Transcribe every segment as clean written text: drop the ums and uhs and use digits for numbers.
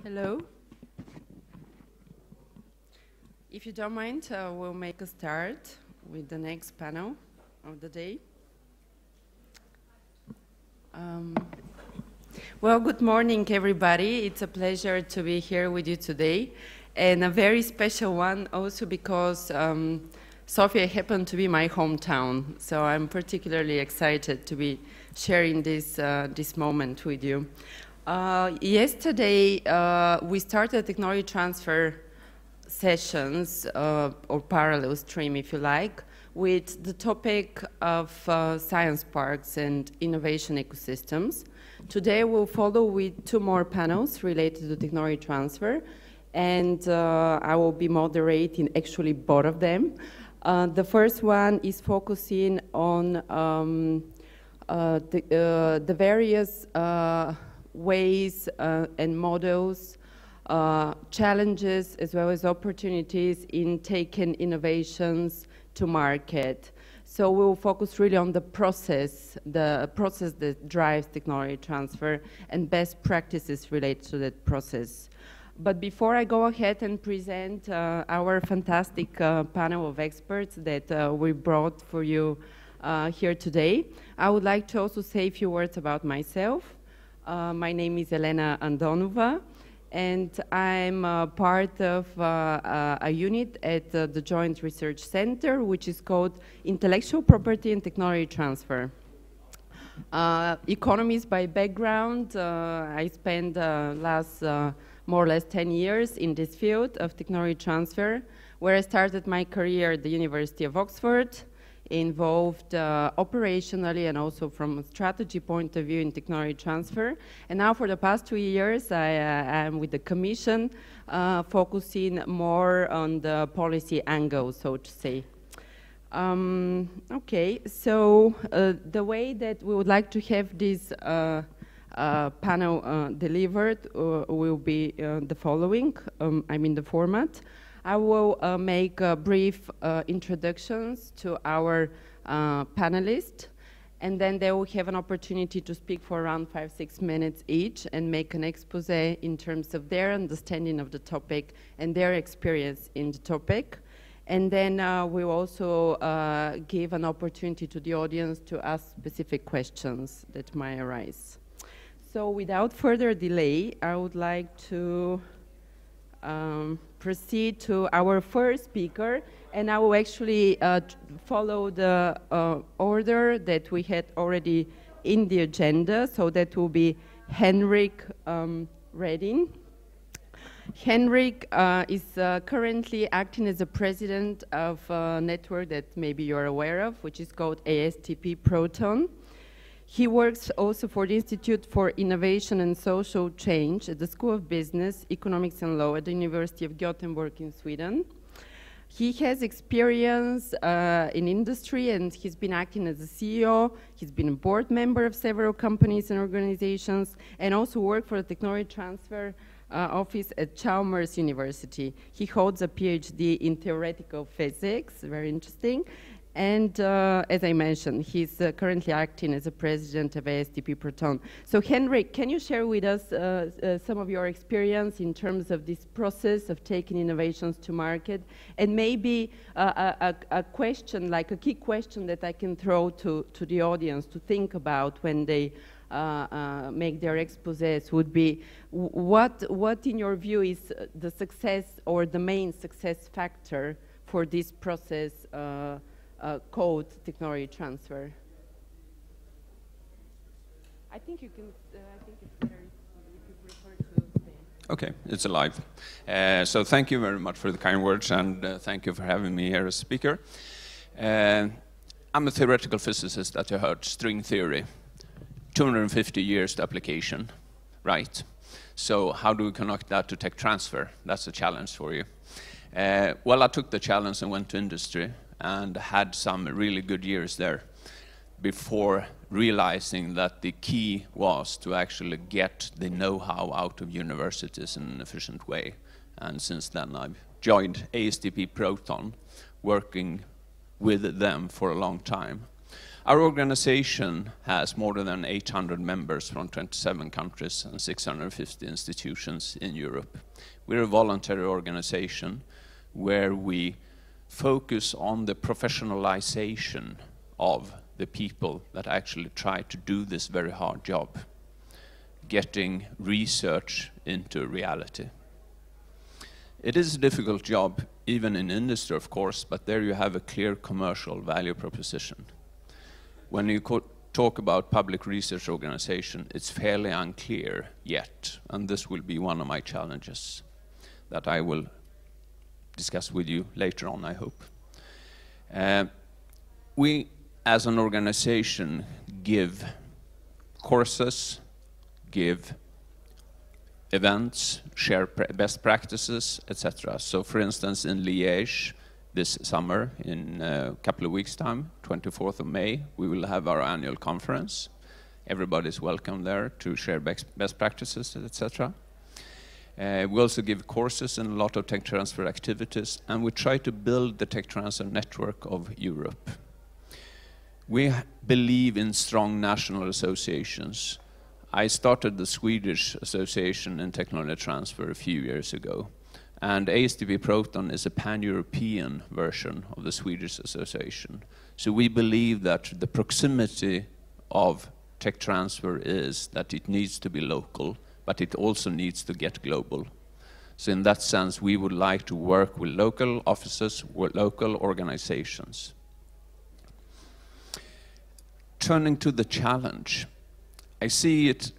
Hello. If you don't mind, we'll make a start with the next panel of the day. Well, good morning, everybody. It's a pleasure to be here with you today, and a very special one also because Sofia happened to be my hometown, so I'm particularly excited to be sharing this, this moment with you. Yesterday, we started technology transfer sessions, or parallel stream, if you like, with the topic of science parks and innovation ecosystems. Today, we'll follow with two more panels related to technology transfer, and I will be moderating actually both of them. The first one is focusing on the various ways and models, challenges as well as opportunities in taking innovations to market. So we'll focus really on the process that drives technology transfer and best practices related to that process. But before I go ahead and present our fantastic panel of experts that we brought for you here today, I would like to also say a few words about myself. My name is Elena Andonova, and I'm part of a unit at the Joint Research Center, which is called Intellectual Property and Technology Transfer. Economist by background, I spent last more or less 10 years in this field of technology transfer, where I started my career at the University of Oxford, involved operationally and also from a strategy point of view in technology transfer. And now for the past 2 years, I am with the Commission, focusing more on the policy angle, so to say. Okay, so the way that we would like to have this panel delivered will be the following, I mean the format. I will make brief introductions to our panelists, and then they will have an opportunity to speak for around 5-6 minutes each and make an expose in terms of their understanding of the topic and their experience in the topic. And then we'll also give an opportunity to the audience to ask specific questions that might arise. So without further delay, I would like to proceed to our first speaker, and I will actually follow the order that we had already in the agenda, so that will be Henric Rhedin. Henric is currently acting as the president of a network that maybe you're aware of, which is called ASTP Proton. He works also for the Institute for Innovation and Social Change at the School of Business, Economics and Law at the University of Gothenburg in Sweden. He has experience in industry, and he's been acting as a CEO. He's been a board member of several companies and organizations, and also worked for the Technology Transfer Office at Chalmers University. He holds a PhD in theoretical physics, very interesting. And as I mentioned, he's currently acting as a president of ASTP Proton. So Henric, can you share with us some of your experience in terms of this process of taking innovations to market? And maybe a question, like a key question that I can throw to the audience to think about when they make their exposés would be, what in your view is the success or the main success factor for this process called technology transfer? I think you can. I think it's better if you prefer to stay. Okay, it's alive. So thank you very much for the kind words, and thank you for having me here as speaker. I'm a theoretical physicist, that you heard, string theory. 250 years to application, right? So how do we connect that to tech transfer? That's a challenge for you. Well, I took the challenge and went to industry, and had some really good years there before realizing that the key was to actually get the know-how out of universities in an efficient way. And since then I've joined ASTP Proton, working with them for a long time. Our organization has more than 800 members from 27 countries and 650 institutions in Europe. We're a voluntary organization where we focus on the professionalization of the people that actually try to do this very hard job, getting research into reality. It is a difficult job, even in industry, of course, but there you have a clear commercial value proposition. When you talk about public research organization, it's fairly unclear yet, and this will be one of my challenges that I will discuss with you later on, I hope. We, as an organization, give courses, give events, share best practices, etc. So, for instance, in Liège this summer, in a couple of weeks' time, 24th of May, we will have our annual conference. Everybody's welcome there to share best practices, etc. We also give courses in a lot of tech transfer activities, and we try to build the tech transfer network of Europe. We believe in strong national associations. I started the Swedish Association in Technology Transfer a few years ago, and ASTP Proton is a pan-European version of the Swedish Association. So we believe that the proximity of tech transfer is that it needs to be local, but it also needs to get global. So in that sense, we would like to work with local offices, with local organizations. Turning to the challenge, I see it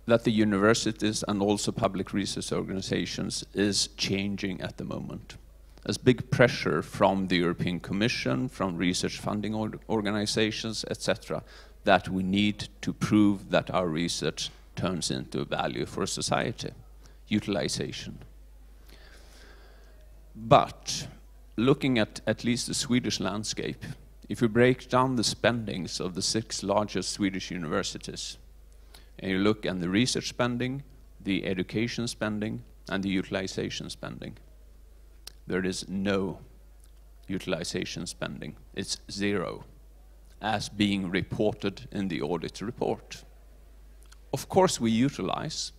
that the universities and also public research organizations is changing at the moment. There's big pressure from the European Commission, from research funding organizations, etc., that we need to prove that our research turns into value for society, utilization. But looking at least the Swedish landscape, if you break down the spendings of the 6 largest Swedish universities, and you look at the research spending, the education spending, and the utilization spending, there is no utilization spending. It's 0, as being reported in the audit report. Of course we utilize,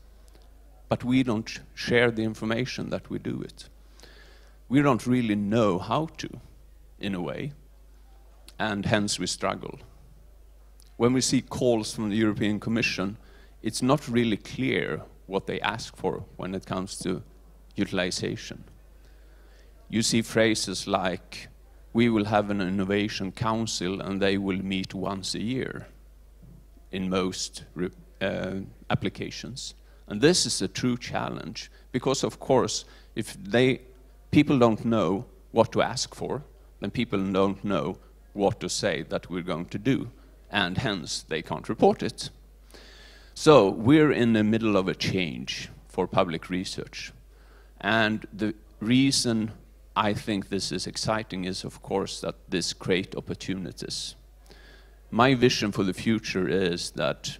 but we don't share the information that we do it. We don't really know how to, in a way, and hence we struggle. When we see calls from the European Commission, it's not really clear what they ask for when it comes to utilization. You see phrases like, we will have an innovation council and they will meet once a year in most applications. And this is a true challenge because, of course, if people don't know what to ask for, then people don't know what to say that we're going to do, and hence they can't report it. So we're in the middle of a change for public research. And the reason I think this is exciting is, of course, that this creates opportunities. My vision for the future is that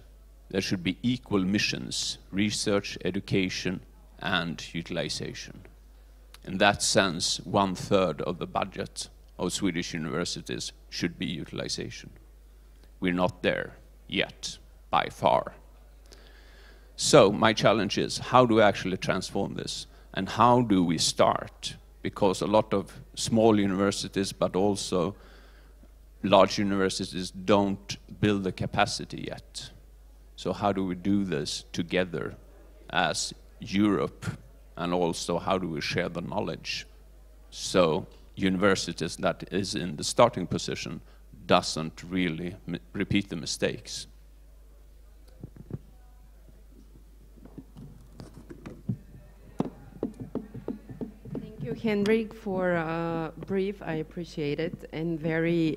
there should be equal missions, research, education, and utilization. In that sense, 1/3 of the budget of Swedish universities should be utilization. We're not there yet, by far. So my challenge is, how do we actually transform this? And how do we start? Because a lot of small universities, but also large universities, don't build the capacity yet. So how do we do this together as Europe? And also, how do we share the knowledge? So universities that is in the starting position doesn't really repeat the mistakes. Thank you, Henric, for a brief. I appreciate it, and very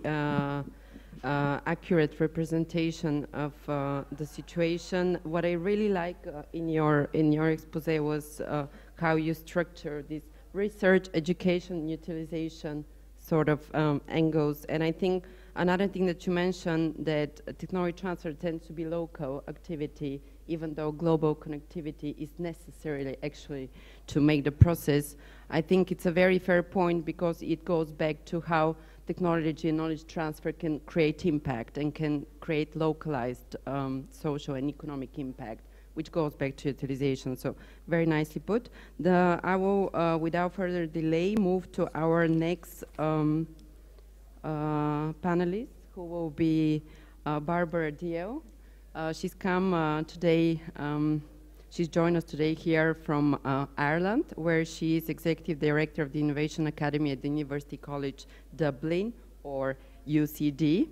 accurate representation of the situation. What I really like in your expose was how you structure this research, education, utilization sort of angles. And I think another thing that you mentioned, that technology transfer tends to be local activity, even though global connectivity is necessarily actually to make the process. I think it's a very fair point because it goes back to how technology and knowledge transfer can create impact and can create localized social and economic impact, which goes back to utilization. So very nicely put. I will, without further delay, move to our next panelist, who will be Barbara Diehl. She's come today, she's joined us today here from Ireland, where she is Executive Director of the Innovation Academy at the University College Dublin, or UCD.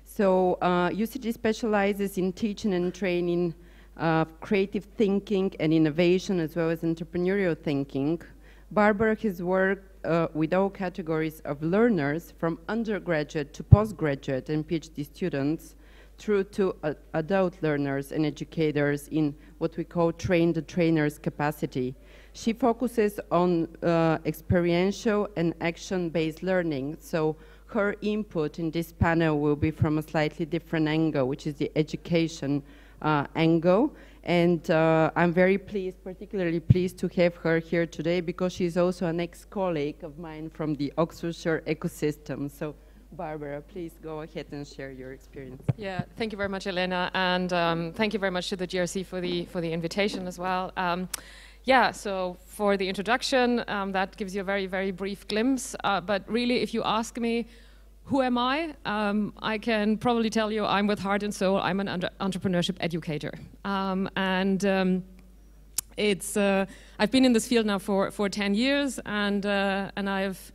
So UCD specializes in teaching and training creative thinking and innovation, as well as entrepreneurial thinking. Barbara has worked with all categories of learners, from undergraduate to postgraduate and PhD students, through to adult learners and educators in what we call train the trainer's capacity. She focuses on experiential and action-based learning. So her input in this panel will be from a slightly different angle, which is the education angle. And I'm very pleased, particularly pleased to have her here today, because she's also an ex-colleague of mine from the Oxfordshire ecosystem. So Barbara, please go ahead and share your experience. Yeah, thank you very much, Elena, and thank you very much to the GRC for the invitation as well. Yeah, so for the introduction, that gives you a very, very brief glimpse. But really, if you ask me, who am I? I can probably tell you I'm with heart and soul. I'm an entrepreneurship educator. I've been in this field now for 10 years, and I've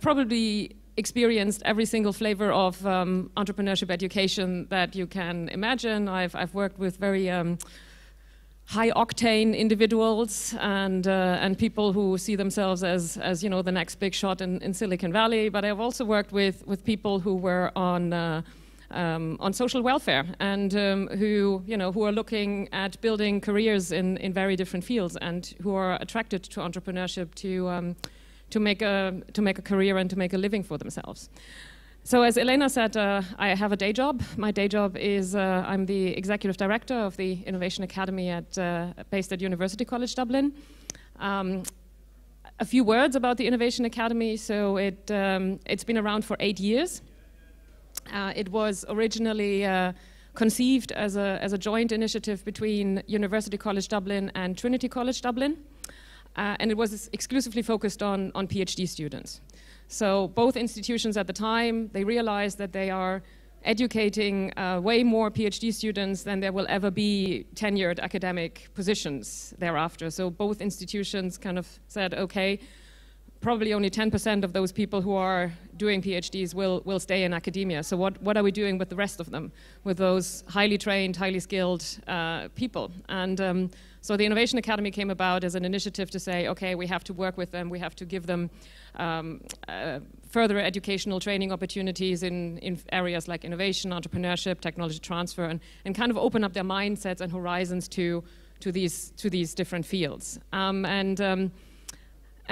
probably experienced every single flavor of entrepreneurship education that you can imagine. I've worked with very high-octane individuals and people who see themselves as you know, the next big shot in Silicon Valley. But I've also worked with people who were on social welfare and who are looking at building careers in very different fields, and who are attracted to entrepreneurship to make a career and to make a living for themselves. So as Elena said, I have a day job. My day job is I'm the Executive Director of the Innovation Academy based at University College Dublin. A few words about the Innovation Academy. So it's been around for 8 years. It was originally conceived as a joint initiative between University College Dublin and Trinity College Dublin. And it was exclusively focused on PhD students. So both institutions at the time, they realized that they are educating way more PhD students than there will ever be tenured academic positions thereafter. So both institutions kind of said, okay, probably only 10% of those people who are doing PhDs will stay in academia. So what are we doing with the rest of them, with those highly trained, highly skilled people? And so the Innovation Academy came about as an initiative to say, okay, we have to work with them, we have to give them further educational training opportunities in areas like innovation, entrepreneurship, technology transfer, and kind of open up their mindsets and horizons to these different fields.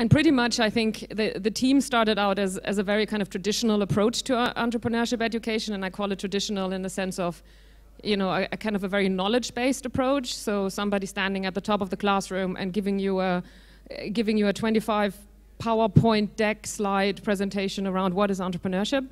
And pretty much, I think, the team started out as a very kind of traditional approach to entrepreneurship education, and I call it traditional in the sense of, a kind of a very knowledge-based approach. So somebody standing at the top of the classroom and giving you a 25 PowerPoint deck slide presentation around what is entrepreneurship.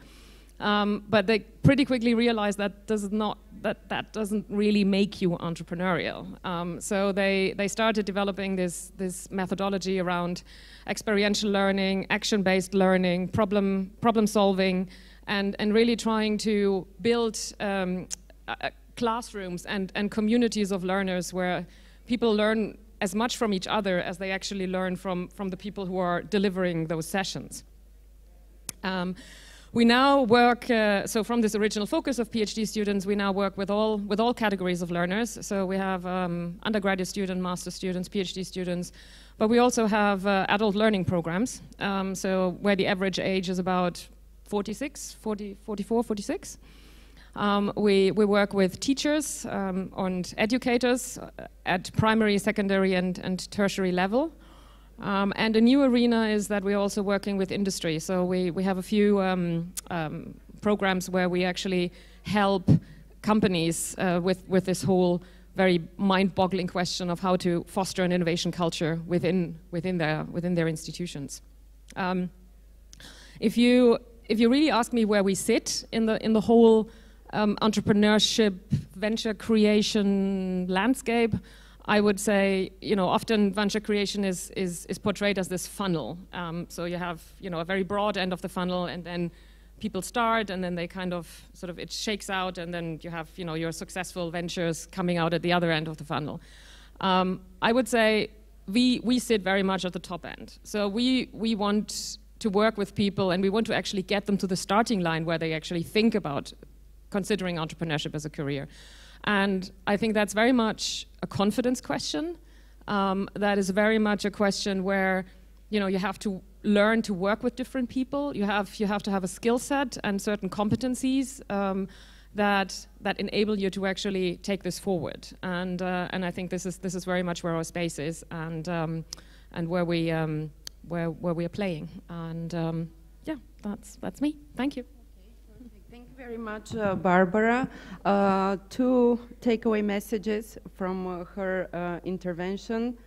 But they pretty quickly realized that doesn't really make you entrepreneurial. So they started developing this methodology around experiential learning, action-based learning, problem solving, and really trying to build classrooms and communities of learners where people learn as much from each other as they actually learn from the people who are delivering those sessions. We now work, so from this original focus of PhD students, we now work with all categories of learners. So we have undergraduate students, master students, PhD students, but we also have adult learning programs, so where the average age is about 44, 46. We work with teachers and educators at primary, secondary, and tertiary level. And a new arena is that we're also working with industry. So we have a few programs where we actually help companies with this whole very mind-boggling question of how to foster an innovation culture within their institutions. If you if you really ask me where we sit in the whole entrepreneurship, venture creation landscape, I would say, often venture creation is portrayed as this funnel. So you have, a very broad end of the funnel, and then people start, and then they kind of it shakes out, and then you have, your successful ventures coming out at the other end of the funnel. I would say we sit very much at the top end. So we want to work with people, and we want to actually get them to the starting line where they actually think about considering entrepreneurship as a career. And I think that's very much a confidence question. That is very much a question where, you have to learn to work with different people. You have to have a skill set and certain competencies that enable you to actually take this forward. And I think this is very much where our space is, and where we are playing. And yeah, that's me. Thank you. Thank you very much, Barbara. Two takeaway messages from her intervention.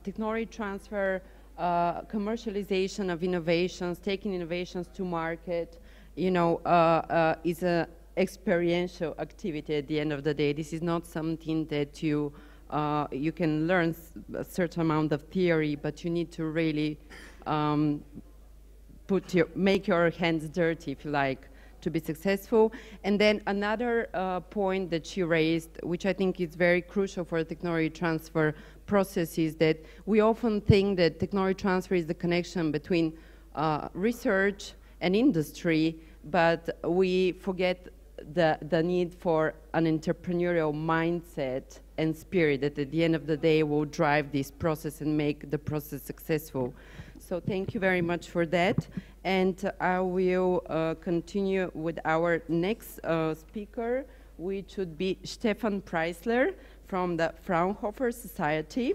Technology transfer, commercialization of innovations, taking innovations to market, is a experiential activity at the end of the day. This is not something that you can learn a certain amount of theory, but you need to really make your hands dirty, if you like, to be successful. And then another point that she raised, which I think is very crucial for the technology transfer process, is that we often think that technology transfer is the connection between research and industry, but we forget the need for an entrepreneurial mindset and spirit that at the end of the day will drive this process and make the process successful. So thank you very much for that. And I will continue with our next speaker, which would be Steffen Preissler from the Fraunhofer Society.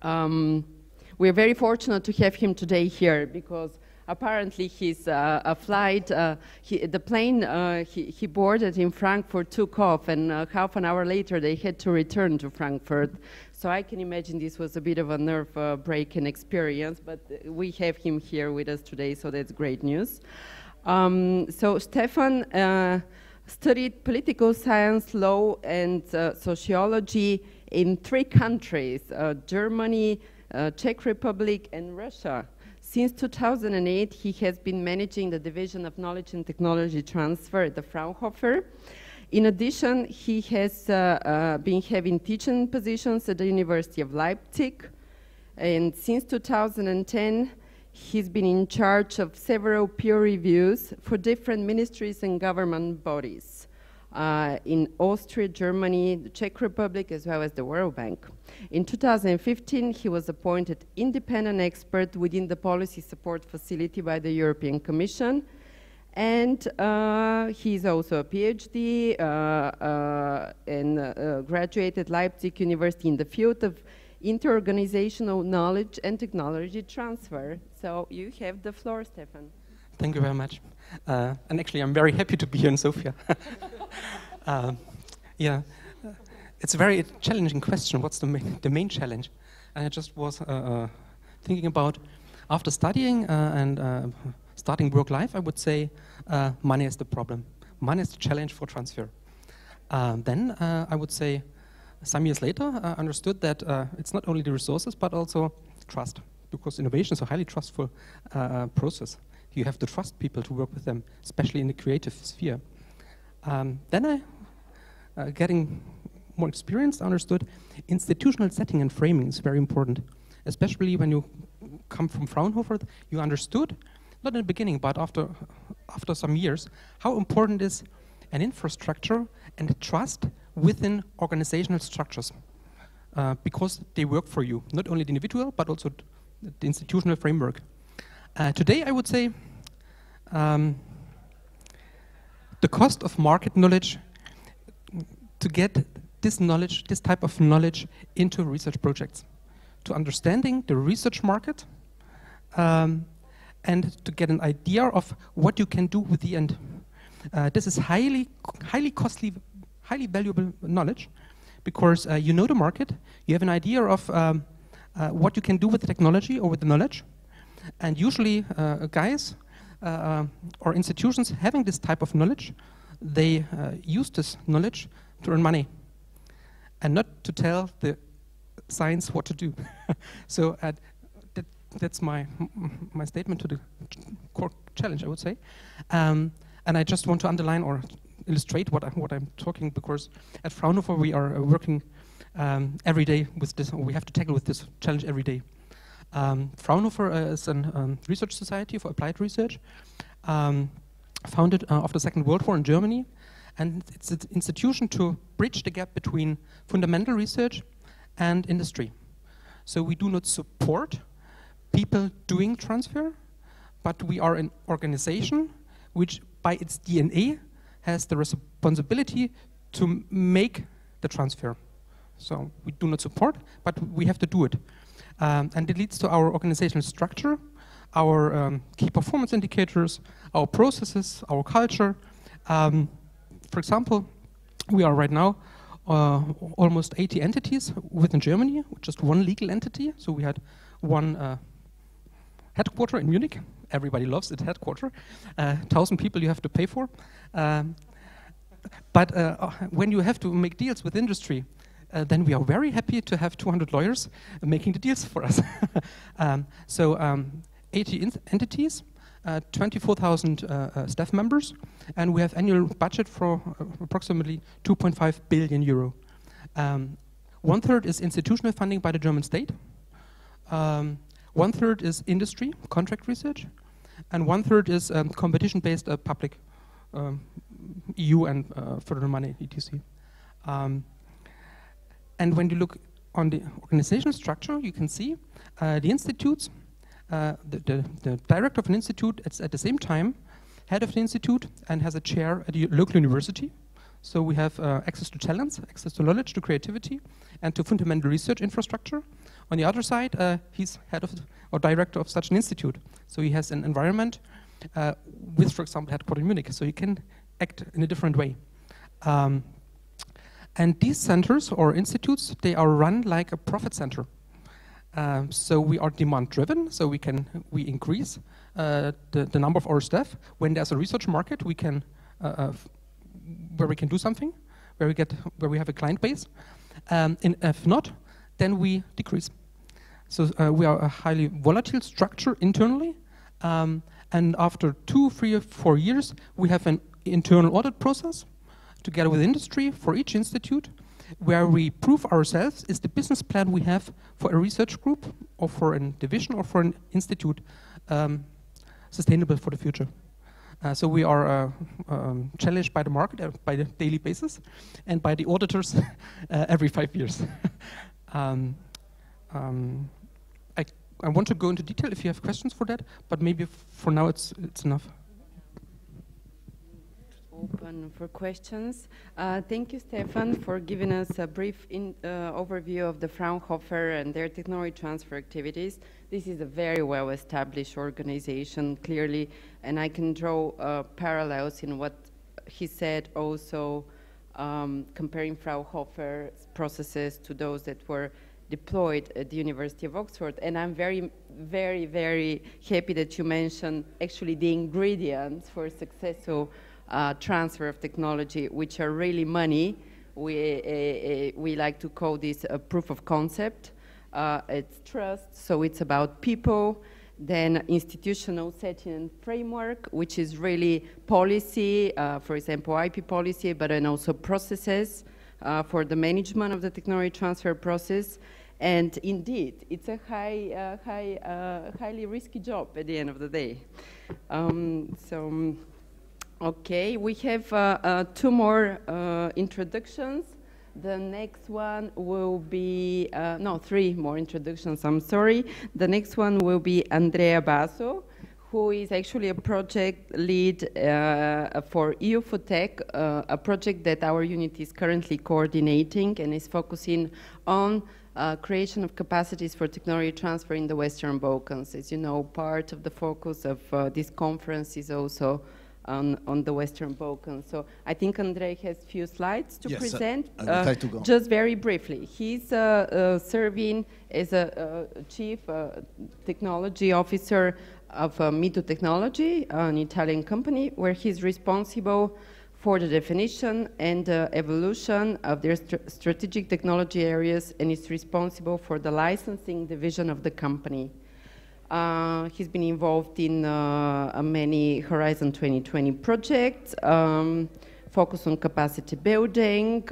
We're very fortunate to have him today here because apparently his the plane he boarded in Frankfurt took off, and half an hour later they had to return to Frankfurt. So I can imagine this was a bit of a nerve-breaking experience, but we have him here with us today, so that's great news. So Steffen studied political science, law, and sociology in 3 countries, Germany, Czech Republic, and Russia. Since 2008, he has been managing the Division of Knowledge and Technology Transfer at the Fraunhofer. In addition, he has been having teaching positions at the University of Leipzig. And since 2010, he's been in charge of several peer reviews for different ministries and government bodies in Austria, Germany, the Czech Republic, as well as the World Bank. In 2015, he was appointed independent expert within the Policy Support Facility by the European Commission. And he's also a PhD and graduated Leipzig University in the field of interorganizational knowledge and technology transfer. So you have the floor, Steffen. Thank you very much. And actually, I'm very happy to be here in Sofia. Yeah, it's a very challenging question. What's the main challenge? And I just was thinking about, after studying and starting work life, I would say money is the problem. Money is the challenge for transfer. Then I would say some years later, I understood that it's not only the resources, but also trust, because innovation is a highly trustful process. You have to trust people to work with them, especially in the creative sphere. Then getting more experienced, I understood institutional setting and framing is very important, especially when you come from Fraunhofer. You understood, not in the beginning, but after some years, how important is an infrastructure and trust within organizational structures, because they work for you, not only the individual, but also the institutional framework. Today, I would say the cost of market knowledge, to get this knowledge, this type of knowledge into research projects, to understanding the research market, and to get an idea of what you can do with the end. This is highly costly, highly valuable knowledge, because you know the market, you have an idea of what you can do with the technology or with the knowledge, and usually guys or institutions having this type of knowledge, they use this knowledge to earn money and not to tell the science what to do. So that's my statement to the core challenge, I would say. And I just want to underline or illustrate what I'm talking, because at Fraunhofer we are working every day with this, or we have to tackle with this challenge every day. Fraunhofer is a research society for applied research, founded after the Second World War in Germany, and it's an institution to bridge the gap between fundamental research and industry. So we do not support people doing transfer, but we are an organization which by its DNA has the responsibility to make the transfer. So we do not support, but we have to do it. And it leads to our organizational structure, our key performance indicators, our processes, our culture. For example, we are right now almost 80 entities within Germany, just one legal entity. So we had one headquarter in Munich. Everybody loves it, headquarter. 1,000 people you have to pay for. But when you have to make deals with industry, then we are very happy to have 200 lawyers making the deals for us. 80 entities, 24,000 staff members, and we have annual budget for approximately 2.5 billion euro. 1/3 is institutional funding by the German state. 1/3 is industry, contract research, and 1/3 is competition-based public EU and federal money, etc. And when you look on the organizational structure, you can see the institutes, the director of an institute is at the same time head of the institute and has a chair at the local university. So we have access to talents, access to knowledge, to creativity, and to fundamental research infrastructure. On the other side, he's head of or director of such an institute. So he has an environment with, for example, headquartered in Munich. So he can act in a different way. And these centers or institutes, they are run like a profit center. So we are demand-driven, so we increase the number of our staff. When there's a research market, we can where we can do something, where we have a client base. And if not, then we decrease. So we are a highly volatile structure internally, and after 2, 3, or 4 years, we have an internal audit process together with industry for each institute, where we prove ourselves is the business plan we have for a research group or for a division or for an institute sustainable for the future. So we are challenged by the market by the daily basis and by the auditors every 5 years. I want to go into detail if you have questions for that, but maybe for now it's enough. Open for questions. Thank you, Steffen, for giving us a brief overview of the Fraunhofer and their technology transfer activities. This is a very well-established organization, clearly, and I can draw parallels in what he said also, comparing Fraunhofer's processes to those that were deployed at the University of Oxford. And I'm very, very, very happy that you mentioned actually the ingredients for successful transfer of technology, which are really money. We like to call this a proof of concept. It's trust, so it's about people. Then institutional setting and framework, which is really policy, for example, IP policy, but then also processes for the management of the technology transfer process. And indeed, it's a highly risky job at the end of the day. Okay, we have 2 more introductions. The next one will be, no, 3 more introductions, I'm sorry. The next one will be Andrea Basso, who is actually a project lead for EU for Tech, a project that our unit is currently coordinating and is focusing on creation of capacities for technology transfer in the Western Balkans. As you know, part of the focus of this conference is also on the Western Balkans. So I think Andrei has a few slides to present. I will try to go. Just very briefly, he's serving as a chief technology officer of Mito Technology, an Italian company, where he's responsible for the definition and evolution of their strategic technology areas, and is responsible for the licensing division of the company. He's been involved in many Horizon 2020 projects, focused on capacity building.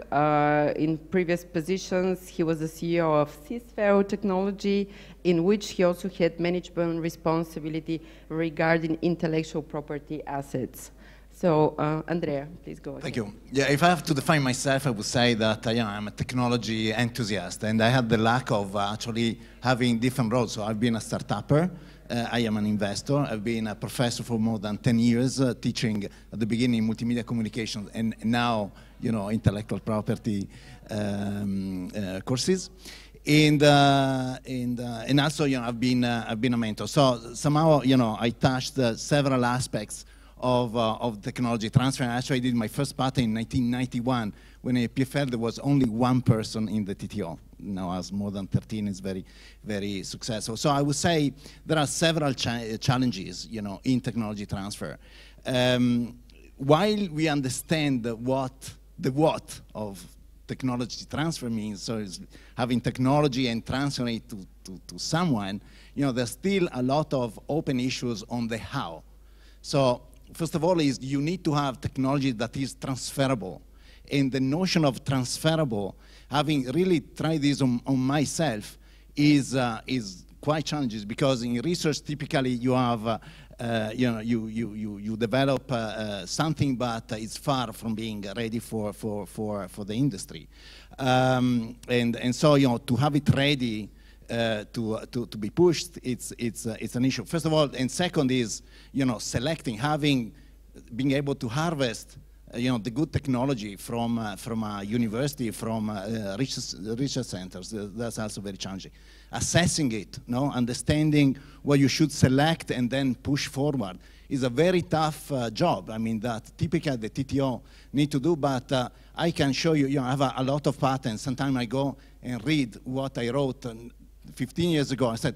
In previous positions, he was the CEO of Cisfeo Technology, in which he also had management responsibility regarding intellectual property assets. So, Andrea, please go ahead. Thank you. Yeah, if I have to define myself, I would say that I'm a technology enthusiast, and I had the luck of actually having different roles. So I've been a startupper, I am an investor, I've been a professor for more than 10 years, teaching at the beginning multimedia communications, and now, intellectual property courses. And also, I've been a mentor. So somehow, I touched several aspects of technology transfer. Actually, I did my first patent in 1991 when at PFL there was only one person in the TTO. Now, as more than 13, is very, very successful. So I would say there are several challenges, in technology transfer. While we understand the what of technology transfer means, so it's having technology and transferring it to someone, there's still a lot of open issues on the how. So first of all, is you need to have technology that is transferable. And the notion of transferable, having really tried this on myself, is quite challenging, because in research typically you have you develop something, but it's far from being ready for the industry, and so to have it ready to be pushed, it's an issue. First of all, and second is selecting, being able to harvest the good technology from a university, from research centers. That's also very challenging. Assessing it, understanding what you should select and then push forward is a very tough job. I mean, that typically the TTO need to do, but I can show you, I have a lot of patents. Sometimes I go and read what I wrote 15 years ago. I said,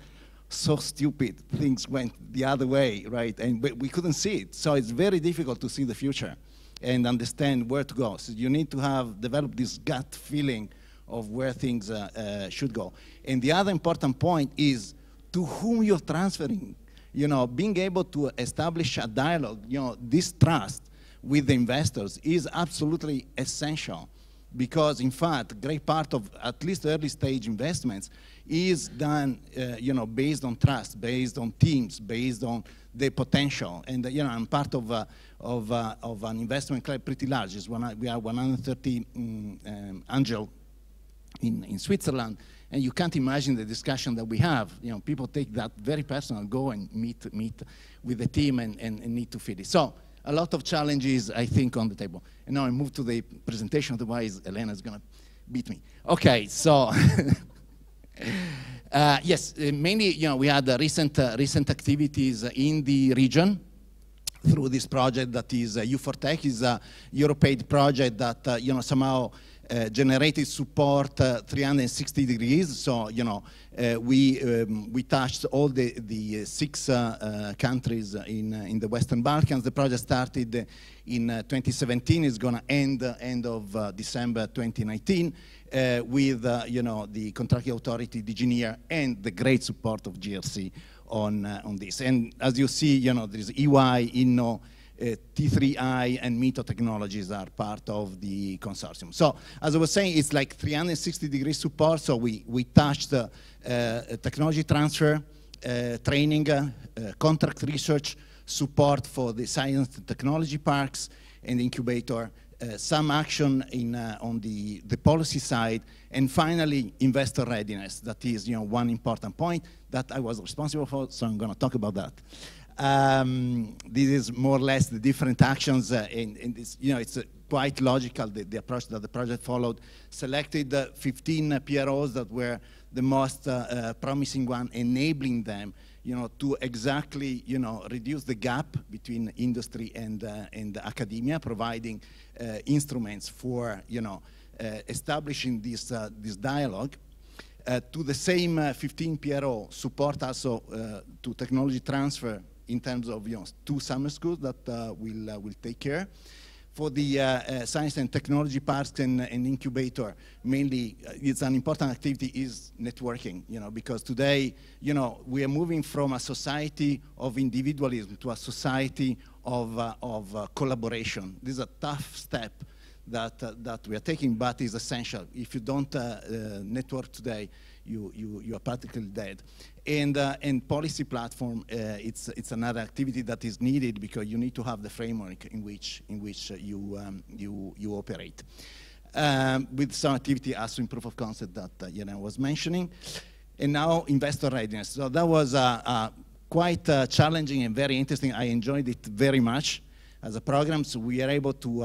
so stupid, things went the other way, right? And we couldn't see it. So it's very difficult to see the future and understand where to go. So you need to develop this gut feeling of where things should go. And the other important point is to whom you're transferring. Being able to establish a dialogue, this trust with the investors is absolutely essential, because in fact, a great part of at least early stage investments is done, based on trust, based on teams, based on the potential. And I'm part of an investment club pretty large. We are 130 angel in Switzerland, and you can't imagine the discussion that we have. People take that very personal, go and meet with the team and need to fit it. So a lot of challenges, I think, on the table. And now I move to the presentation, otherwise Elena is going to beat me. Okay, so yes, mainly, we had recent activities in the region through this project that is U4Tech, is a Europaid project that somehow generated support 360 degrees. So we touched all the 6 countries in the Western Balkans. The project started in 2017. It's going to end of December 2019 with the contracting authority, DGNIR, and the great support of GRC on this. And as you see, there's EY, Inno, T3I, and Mito Technologies are part of the consortium. So as I was saying, it's like 360-degree support. So we touched technology transfer, training, contract research, support for the science and technology parks and incubator, some action on the policy side, and finally investor readiness. That is one important point that I was responsible for, so I'm going to talk about that. This is more or less the different actions, and this, it's quite logical, the approach that the project followed. Selected 15 PROs that were the most promising one, enabling them to exactly reduce the gap between industry and academia, providing instruments for establishing this dialogue. To the same 15 PRO support also to technology transfer in terms of 2 summer schools that will take care. For the science and technology parks and incubator, mainly it's an important activity is networking, because today, we are moving from a society of individualism to a society of collaboration. This is a tough step that we are taking, but is essential. If you don't network today, you are practically dead. And policy platform, it's another activity that is needed because you need to have the framework in which you operate. With some activity as in proof of concept that Elena was mentioning, and now investor readiness. So that was quite challenging and very interesting. I enjoyed it very much as a program. So we are able to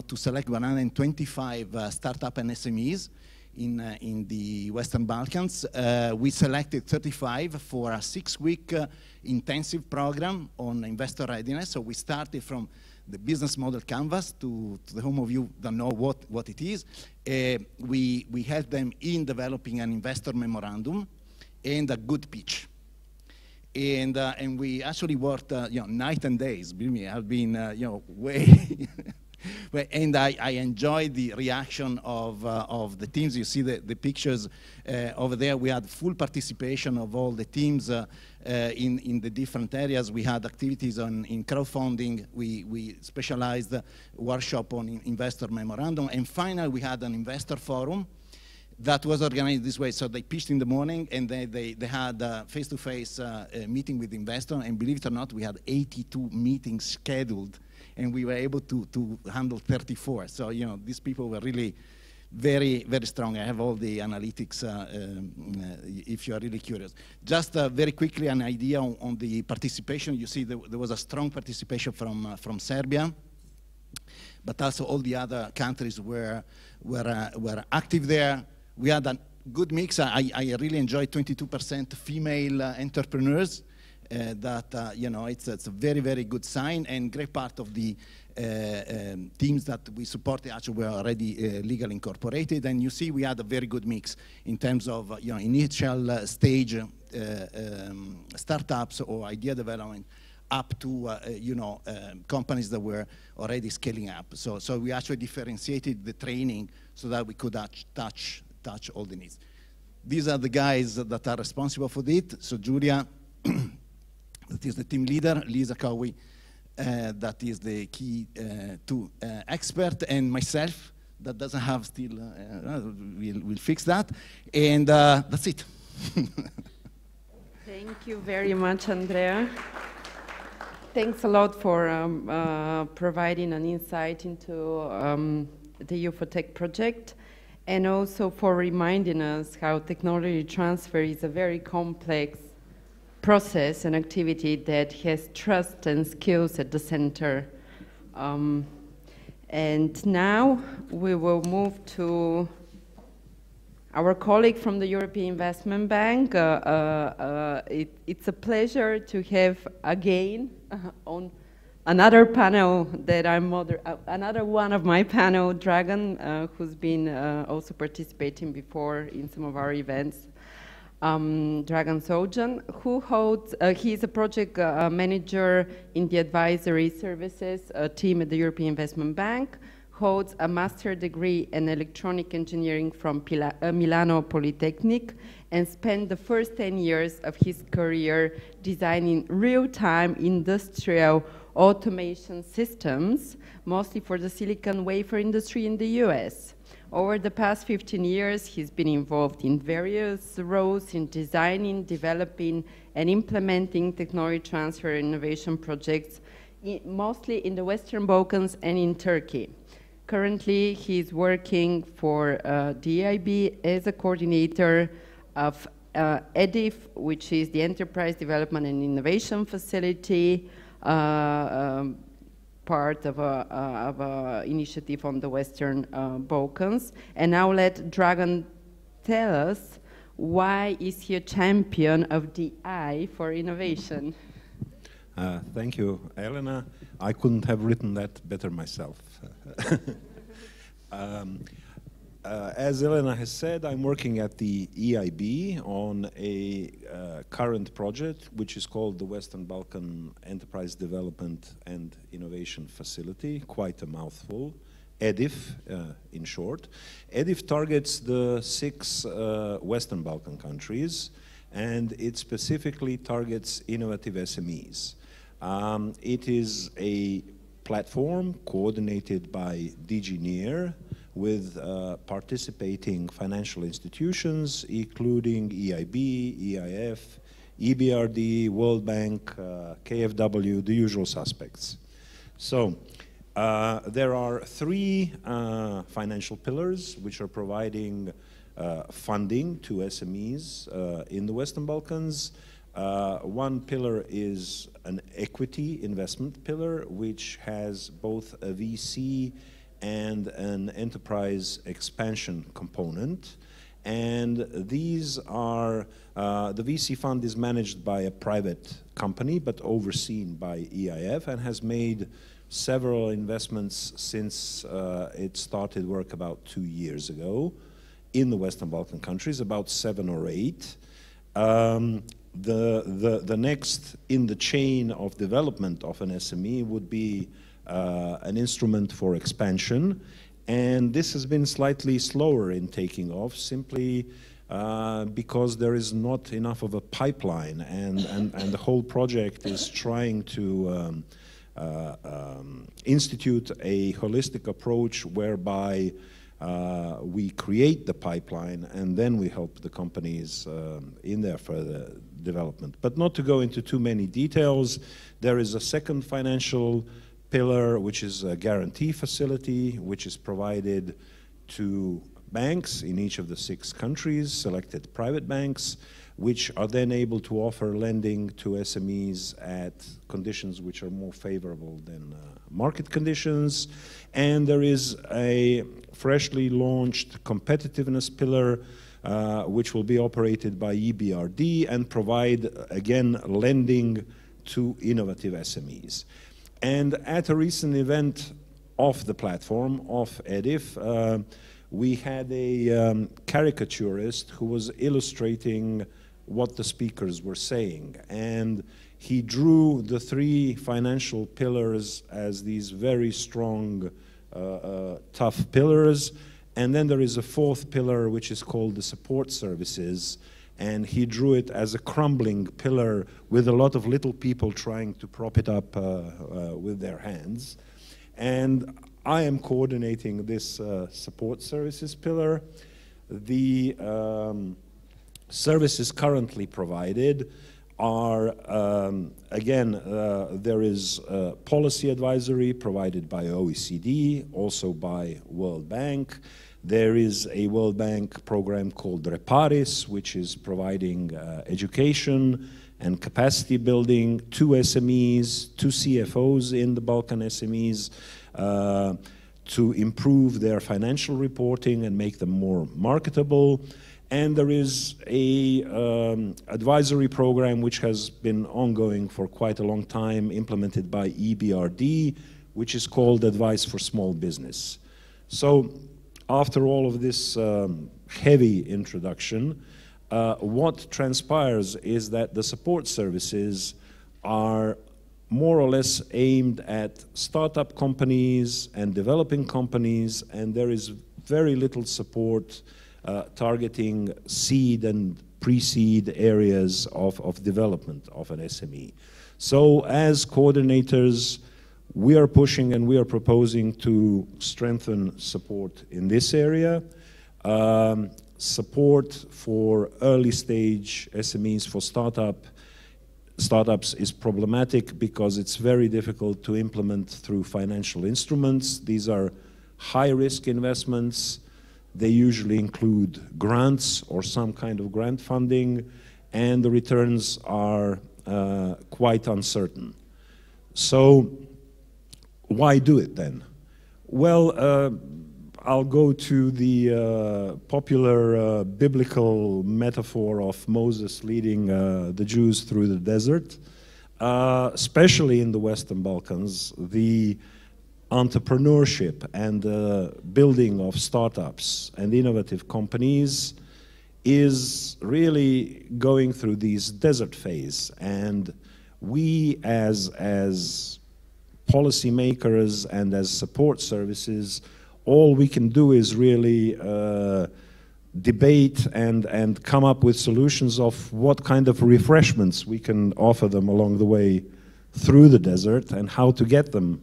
to select 125 startup and SMEs in the Western Balkans. We selected 35 for a 6-week intensive program on investor readiness. So we started from the business model canvas to the home of you that know what it is. We helped them in developing an investor memorandum and a good pitch. And we actually worked night and days. Believe me, I've been way and I enjoyed the reaction of the teams. You see the pictures over there. We had full participation of all the teams in the different areas. We had activities in crowdfunding. We specialized workshop on investor memorandum. And finally, we had an investor forum that was organized this way. So they pitched in the morning, and they had a face-to-face meeting with the investor. And believe it or not, we had 82 meetings scheduled, and we were able to handle 34. So, these people were really very, very strong. I have all the analytics if you are really curious. Just very quickly, an idea on the participation. You see there was a strong participation from Serbia, but also all the other countries were active there. We had a good mix. I really enjoyed 22% female entrepreneurs. It's a very, very good sign, and great part of the teams that we supported actually were already legally incorporated. And you see we had a very good mix in terms of initial stage startups or idea development up to companies that were already scaling up. So we actually differentiated the training so that we could touch all the needs. These are the guys that are responsible for it. So Julia, that is the team leader, Lisa Cowie, that is the key two expert, and myself, that doesn't have still, we'll fix that, and that's it. Thank you very much, Andrea. Thanks a lot for providing an insight into the EU for Tech project, and also for reminding us how technology transfer is a very complex process and activity that has trust and skills at the center. And now we will move to our colleague from the European Investment Bank. It's a pleasure to have again on another panel that another one of my panel, Dragan, who's been also participating before in some of our events. Dragan Soljan, who holds, he's a project manager in the advisory services team at the European Investment Bank, holds a master's degree in electronic engineering from Milano Polytechnic, and spent the first 10 years of his career designing real-time industrial automation systems, mostly for the silicon wafer industry in the US. Over the past 15 years, he's been involved in various roles in designing, developing, and implementing technology transfer innovation projects, mostly in the Western Balkans and in Turkey. Currently, he's working for DIB as a coordinator of EDIF, which is the Enterprise Development and Innovation Facility, part of a initiative on the Western Balkans. And now let Dragan tell us why is he a champion of DI for innovation. Thank you, Elena. I couldn't have written that better myself. as Elena has said, I'm working at the EIB on a current project which is called the Western Balkan Enterprise Development and Innovation Facility, quite a mouthful, EDIF in short. EDIF targets the 6 Western Balkan countries, and it specifically targets innovative SMEs. It is a platform coordinated by DG NEAR with participating financial institutions, including EIB, EIF, EBRD, World Bank, KfW, the usual suspects. So there are 3 financial pillars which are providing funding to SMEs in the Western Balkans. One pillar is an equity investment pillar, which has both a VC and an enterprise expansion component. And these are, the VC fund is managed by a private company, but overseen by EIF, and has made several investments since it started work about 2 years ago in the Western Balkan countries, about 7 or 8. The next in the chain of development of an SME would be an instrument for expansion, and this has been slightly slower in taking off, simply because there is not enough of a pipeline, and the whole project is trying to institute a holistic approach whereby we create the pipeline and then we help the companies in their further development. But not to go into too many details, there is a second financial pillar, which is a guarantee facility, which is provided to banks in each of the 6 countries, selected private banks, which are then able to offer lending to SMEs at conditions which are more favorable than market conditions. And there is a freshly launched competitiveness pillar, which will be operated by EBRD and provide, again, lending to innovative SMEs. And at a recent event of the platform, of EDIF, we had a caricaturist who was illustrating what the speakers were saying. And he drew the 3 financial pillars as these very strong, tough pillars. And then there is a 4th pillar, which is called the support services. And he drew it as a crumbling pillar with a lot of little people trying to prop it up with their hands. And I am coordinating this support services pillar. The services currently provided are, again, there is policy advisory provided by OECD, also by World Bank. There is a World Bank program called Reparis, which is providing education and capacity building to SMEs, to CFOs in the Balkan SMEs, to improve their financial reporting and make them more marketable. And there is a advisory program which has been ongoing for quite a long time, implemented by EBRD, which is called Advice for Small Business. So after all of this heavy introduction, what transpires is that the support services are more or less aimed at startup companies and developing companies, and there is very little support targeting seed and pre-seed areas of development of an SME. So as coordinators, we are pushing and we are proposing to strengthen support in this area. Support for early stage SMEs, for startups is problematic because it's very difficult to implement through financial instruments. These are high risk investments. They usually include grants or some kind of grant funding, and the returns are quite uncertain. So why do it then? Well, I'll go to the popular biblical metaphor of Moses leading the Jews through the desert. Especially in the Western Balkans, the entrepreneurship and building of startups and innovative companies is really going through this desert phase, and we as policymakers and as support services, all we can do is really debate and come up with solutions of what kind of refreshments we can offer them along the way through the desert and how to get them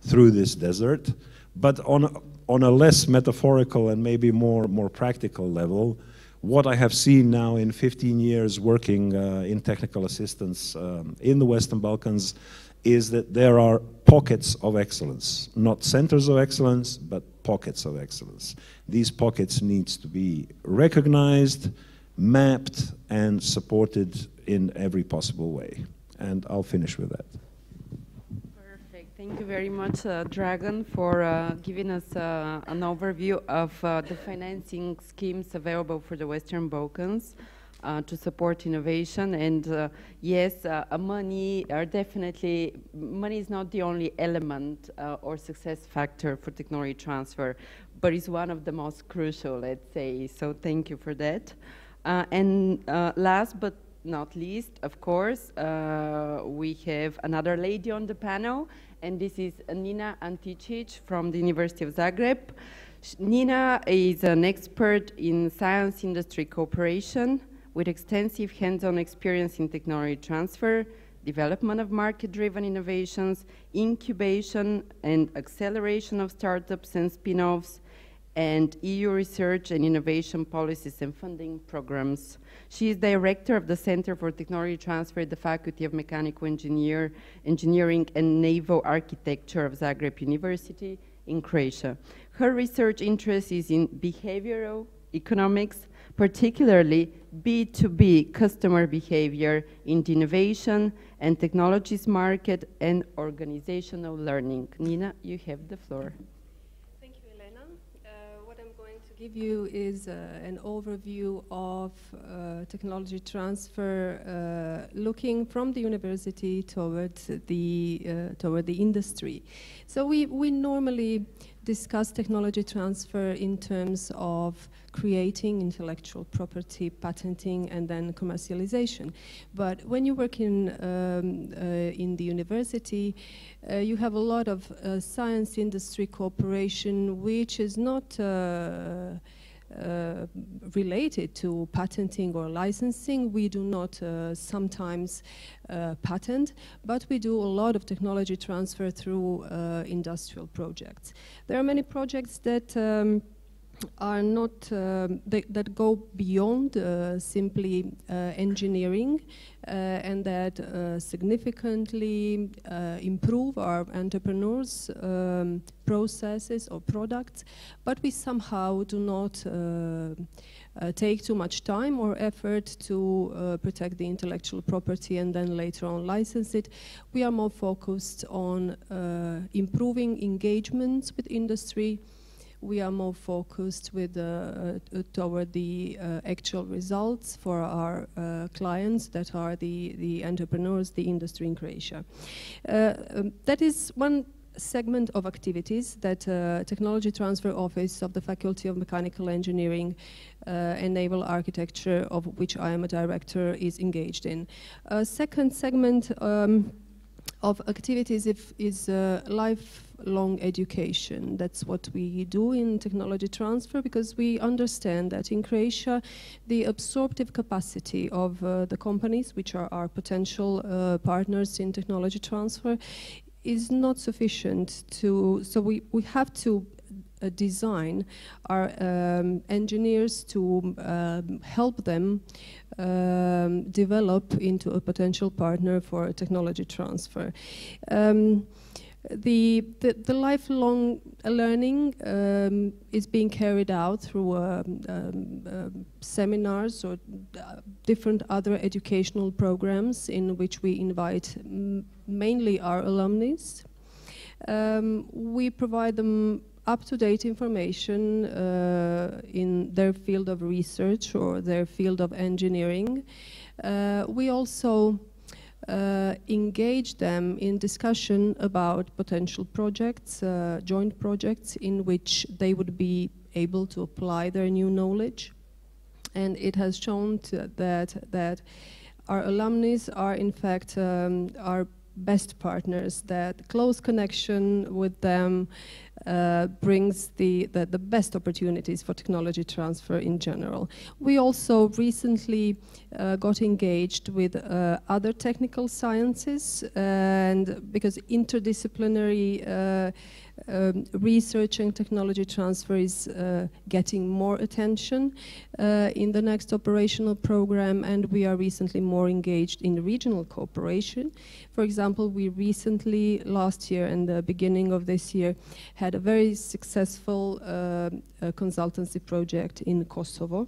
through this desert. But on a less metaphorical and maybe more practical level, what I have seen now in 15 years working in technical assistance in the Western Balkans is that there are pockets of excellence, not centers of excellence, but pockets of excellence. These pockets needs to be recognized, mapped, and supported in every possible way. And I'll finish with that. Thank you very much, Dragan, for giving us an overview of the financing schemes available for the Western Balkans to support innovation. And yes, money is not the only element or success factor for technology transfer, but it's one of the most crucial, let's say. So thank you for that. And last but not least, of course, we have another lady on the panel, and this is Nina Anticic from the University of Zagreb. Nina is an expert in science industry cooperation with extensive hands-on experience in technology transfer, development of market-driven innovations, incubation and acceleration of startups and spin-offs, and EU research and innovation policies and funding programs. She is director of the Center for Technology Transfer at the Faculty of Mechanical Engineering and Naval Architecture of Zagreb University in Croatia. Her research interest is in behavioral economics, particularly B2B customer behavior in the innovation and technologies market and organizational learning. Nina, you have the floor. Give you is an overview of technology transfer looking from the university towards toward the industry. So we normally discuss technology transfer in terms of creating intellectual property, patenting, and then commercialization. But when you work in the university, you have a lot of science industry cooperation, which is not related to patenting or licensing. We do not sometimes patent, but we do a lot of technology transfer through industrial projects. There are many projects that are not that go beyond simply engineering and that significantly improve our entrepreneurs' processes or products, but we somehow do not take too much time or effort to protect the intellectual property and then later on license it. We are more focused on improving engagements with industry. We are more focused with toward the actual results for our clients that are the entrepreneurs, the industry in Croatia. That is one segment of activities that Technology Transfer Office of the Faculty of Mechanical Engineering and Naval Architecture, of which I am a director, is engaged in. Second segment of activities is lifelong education. That's what we do in technology transfer, because we understand that in Croatia the absorptive capacity of the companies, which are our potential partners in technology transfer, is not sufficient to, so we have to design our engineers to help them develop into a potential partner for technology transfer. The lifelong learning is being carried out through seminars or different other educational programs in which we invite mainly our alumni. We provide them up-to-date information in their field of research or their field of engineering. We also engage them in discussion about potential projects, joint projects in which they would be able to apply their new knowledge. And it has shown that our alumni are in fact our best partners, that close connection with them brings the best opportunities for technology transfer in general. We also recently got engaged with other technical sciences, and because interdisciplinary research and technology transfer is getting more attention in the next operational program, and we are recently more engaged in regional cooperation. For example, we recently, last year and the beginning of this year, had a very successful consultancy project in Kosovo.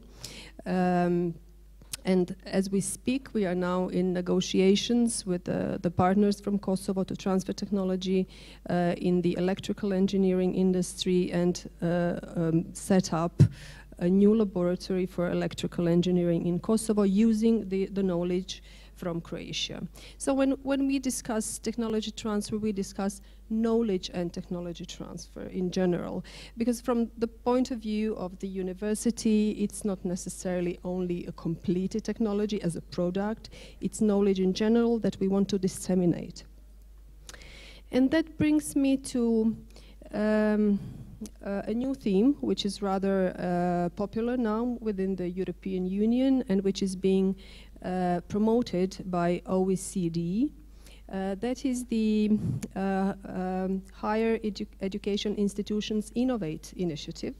And as we speak, we are now in negotiations with the partners from Kosovo to transfer technology in the electrical engineering industry and set up a new laboratory for electrical engineering in Kosovo using the knowledge from Croatia. So when we discuss technology transfer, we discuss knowledge and technology transfer in general, because from the point of view of the university, it's not necessarily only a completed technology as a product, it's knowledge in general that we want to disseminate. And that brings me to a new theme, which is rather popular now within the European Union and which is being promoted by OECD. That is the Higher Education Institutions Innovate initiative,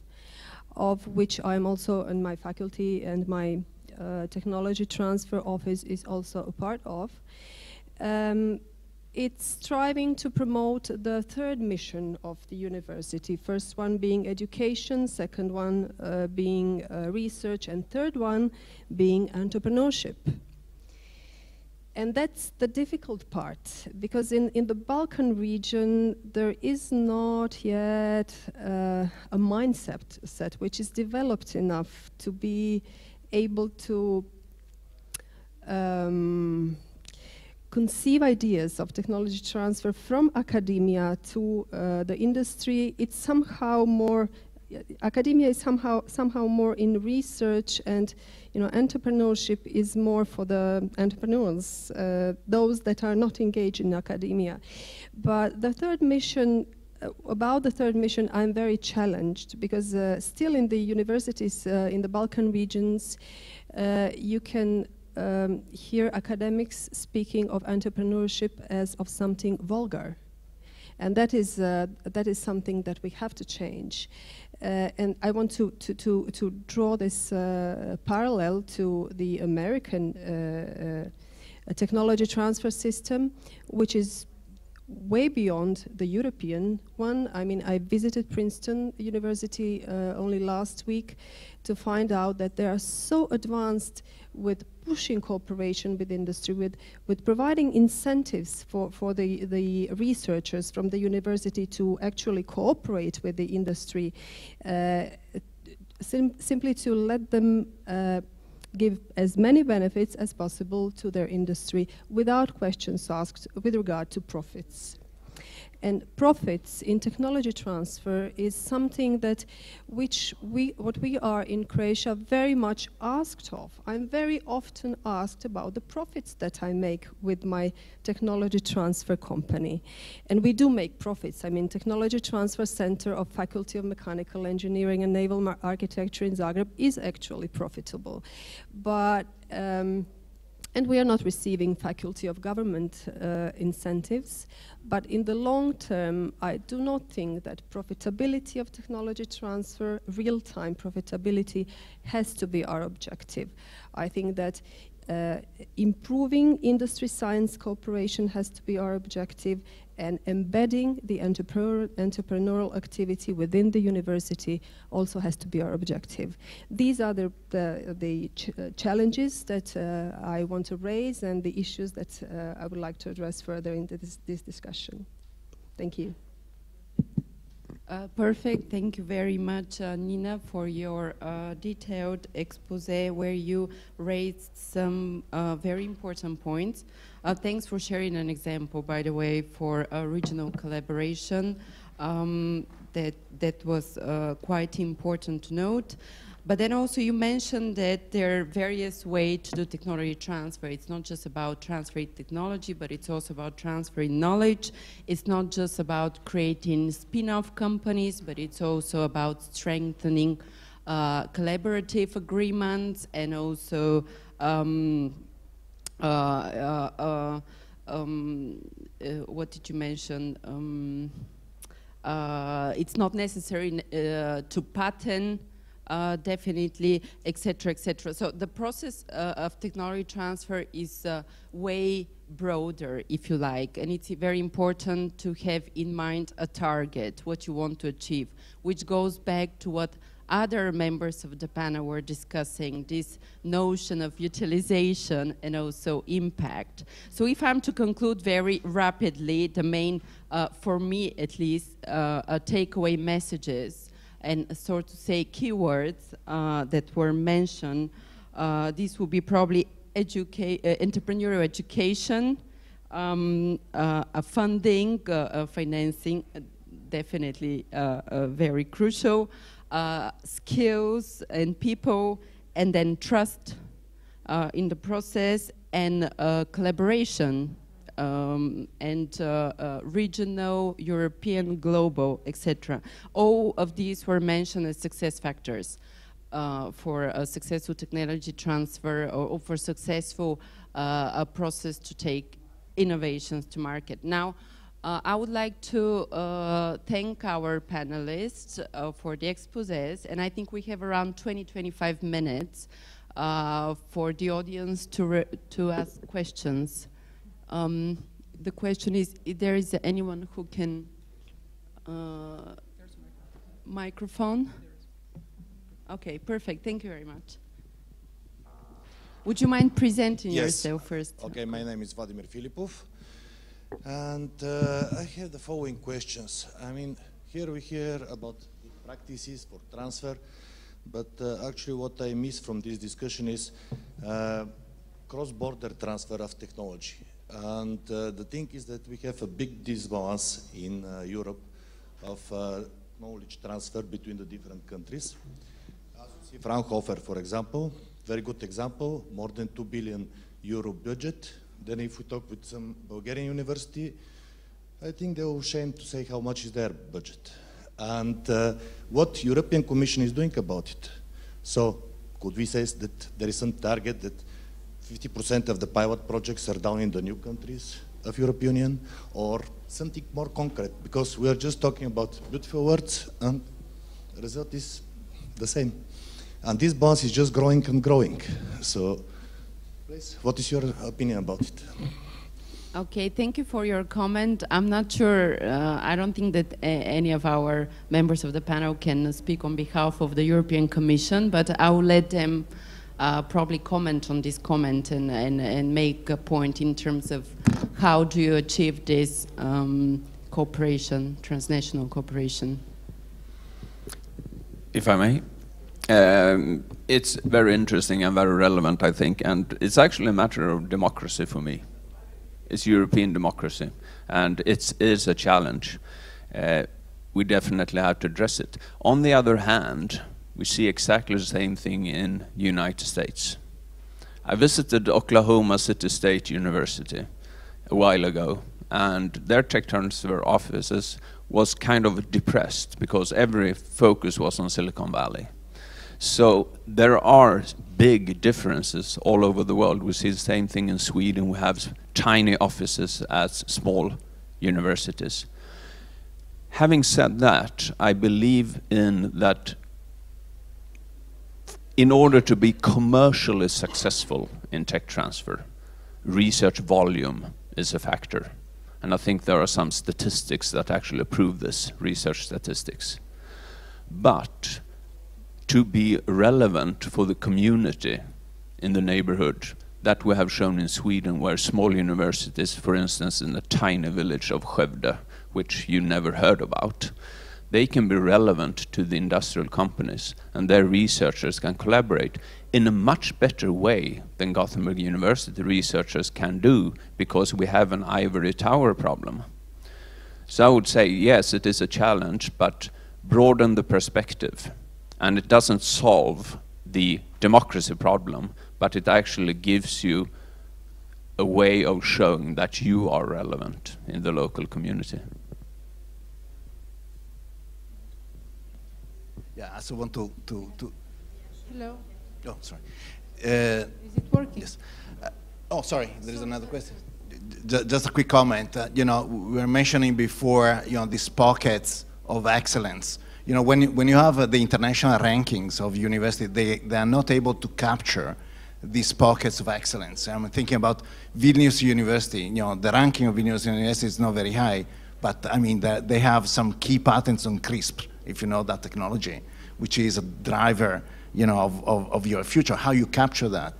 of which I'm also in my faculty, and my technology transfer office is also a part of. It's striving to promote the third mission of the university, first one being education, second one being research, and third one being entrepreneurship. And that's the difficult part, because in the Balkan region, there is not yet a mindset which is developed enough to be able to conceive ideas of technology transfer from academia to the industry. It's somehow more, academia is somehow more in research, and entrepreneurship is more for the entrepreneurs, those that are not engaged in academia. But the third mission, about the third mission, I'm very challenged, because still in the universities in the Balkan regions, you can hear academics speaking of entrepreneurship as of something vulgar. And that is something that we have to change. And I want to draw this parallel to the American technology transfer system, which is way beyond the European one. I mean, I visited Princeton University only last week to find out that they are so advanced with pushing cooperation with industry, with providing incentives for the researchers from the university to actually cooperate with the industry, simply to let them give as many benefits as possible to their industry without questions asked with regard to profits. And profits in technology transfer is something that what we are in Croatia very much asked of. I'm very often asked about the profits that I make with my technology transfer company. And we do make profits. I mean, Technology Transfer Center of Faculty of Mechanical Engineering and Naval Architecture in Zagreb is actually profitable. But and we are not receiving faculty of government incentives, but in the long term, I do not think that profitability of technology transfer, real-time profitability, has to be our objective. I think that improving industry-science cooperation has to be our objective, and embedding the entrepreneurial activity within the university also has to be our objective. These are the challenges that I want to raise, and the issues that I would like to address further in this discussion. Thank you. Perfect. Thank you very much, Nina, for your detailed expose where you raised some very important points. Thanks for sharing an example, by the way, for regional collaboration. That was quite important to note. But then also you mentioned that there are various ways to do technology transfer. It's not just about transferring technology, but it's also about transferring knowledge. It's not just about creating spin-off companies, but it's also about strengthening collaborative agreements and also what did you mention? It's not necessary to patent, definitely, etc., etc. So the process of technology transfer is way broader, if you like, and it's very important to have in mind a target, what you want to achieve, which goes back to what other members of the panel were discussing, this notion of utilization and also impact. So if I'm to conclude very rapidly, the main, for me at least, takeaway messages and so to say keywords that were mentioned, this would be probably entrepreneurial education, funding, financing, definitely very crucial, skills and people, and then trust in the process, and collaboration, and regional, European, global, etc. All of these were mentioned as success factors for a successful technology transfer or for successful a process to take innovations to market. Now, I would like to thank our panelists for the exposés, and I think we have around 20-25 minutes for the audience to ask questions. The question is, if there is anyone who can... microphone? Okay, perfect. Thank you very much. Would you mind presenting yourself first? Okay, my name is Vladimir Filipov. And I have the following questions. I mean, here we hear about practices for transfer, but actually what I miss from this discussion is cross-border transfer of technology. And the thing is that we have a big disbalance in Europe of knowledge transfer between the different countries. As you see, Fraunhofer, for example, very good example, more than 2 billion euro budget. Then if we talk with some Bulgarian university, I think they will shame to say how much is their budget. And what European Commission is doing about it. So could we say that there is some target that 50% of the pilot projects are done in the new countries of European Union, or something more concrete? Because we are just talking about beautiful words and the result is the same. And this balance is just growing and growing. So please, what is your opinion about it? Okay, thank you for your comment. I'm not sure, I don't think that any of our members of the panel can speak on behalf of the European Commission, but I will let them probably comment on this comment and make a point in terms of how do you achieve this cooperation, transnational cooperation. If I may. It's very interesting and very relevant, I think, and it's actually a matter of democracy for me. It's European democracy, and it is a challenge. We definitely have to address it. On the other hand, we see exactly the same thing in the United States. I visited Oklahoma City State University a while ago, and their tech transfer offices was kind of depressed because every focus was on Silicon Valley. So there are big differences all over the world. We see the same thing in Sweden. We have tiny offices at small universities. Having said that, I believe in that in order to be commercially successful in tech transfer, research volume is a factor. And I think there are some statistics that actually prove this, research statistics. But to be relevant for the community in the neighborhood, that we have shown in Sweden, where small universities, for instance, in the tiny village of Skövde, which you never heard about, they can be relevant to the industrial companies, and their researchers can collaborate in a much better way than Gothenburg University researchers can do, because we have an ivory tower problem. So I would say, yes, it is a challenge, but broaden the perspective. And it doesn't solve the democracy problem, but it actually gives you a way of showing that you are relevant in the local community. Yeah, I also want to Hello. Oh, sorry. Is it working? Yes. Oh, sorry. There is another question. Just a quick comment. You know, we were mentioning before, you know, these pockets of excellence. You know, when you have the international rankings of university, they are not able to capture these pockets of excellence. I'm thinking about Vilnius University. You know, the ranking of Vilnius University is not very high, but I mean, they have some key patents on CRISPR, if you know that technology, which is a driver, you know, of your future, how you capture that.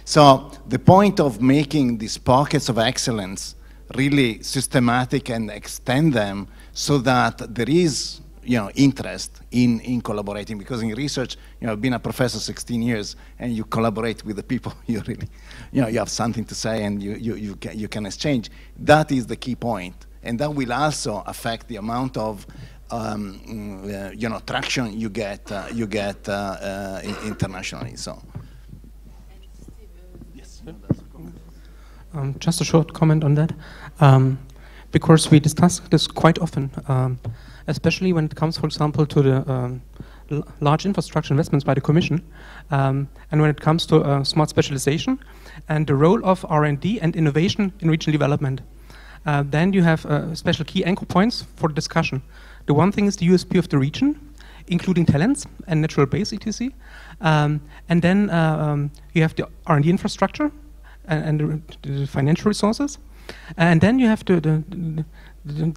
So the point of making these pockets of excellence really systematic and extend them so that there is, you know, interest in collaborating, because in research, you know, I've been a professor 16 years, and you collaborate with the people you really, you know, you have something to say, and you can exchange. That is the key point, and that will also affect the amount of you know, traction you get internationally. So, yes. Just a short comment on that, because we discuss this quite often, especially when it comes, for example, to the large infrastructure investments by the Commission, and when it comes to smart specialization and the role of R&D and innovation in regional development. Then you have special key anchor points for discussion. The one thing is the USP of the region, including talents and natural base, etc. And then you have the R&D infrastructure and the financial resources. And then you have the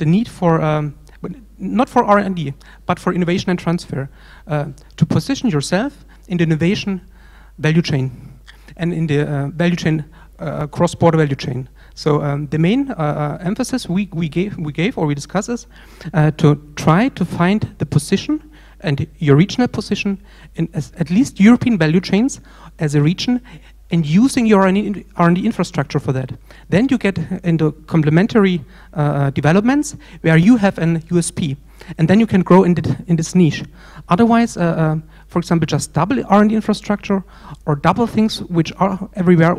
need for, not for R&D, but for innovation and transfer, to position yourself in the innovation value chain and in the value chain, cross-border value chain. So the main emphasis we gave or we discussed is to try to find the position and your regional position in at least European value chains as a region, and using your R&D infrastructure for that. Then you get into complementary developments where you have an USP, and then you can grow in this niche. Otherwise, for example, just double R&D infrastructure or double things which are everywhere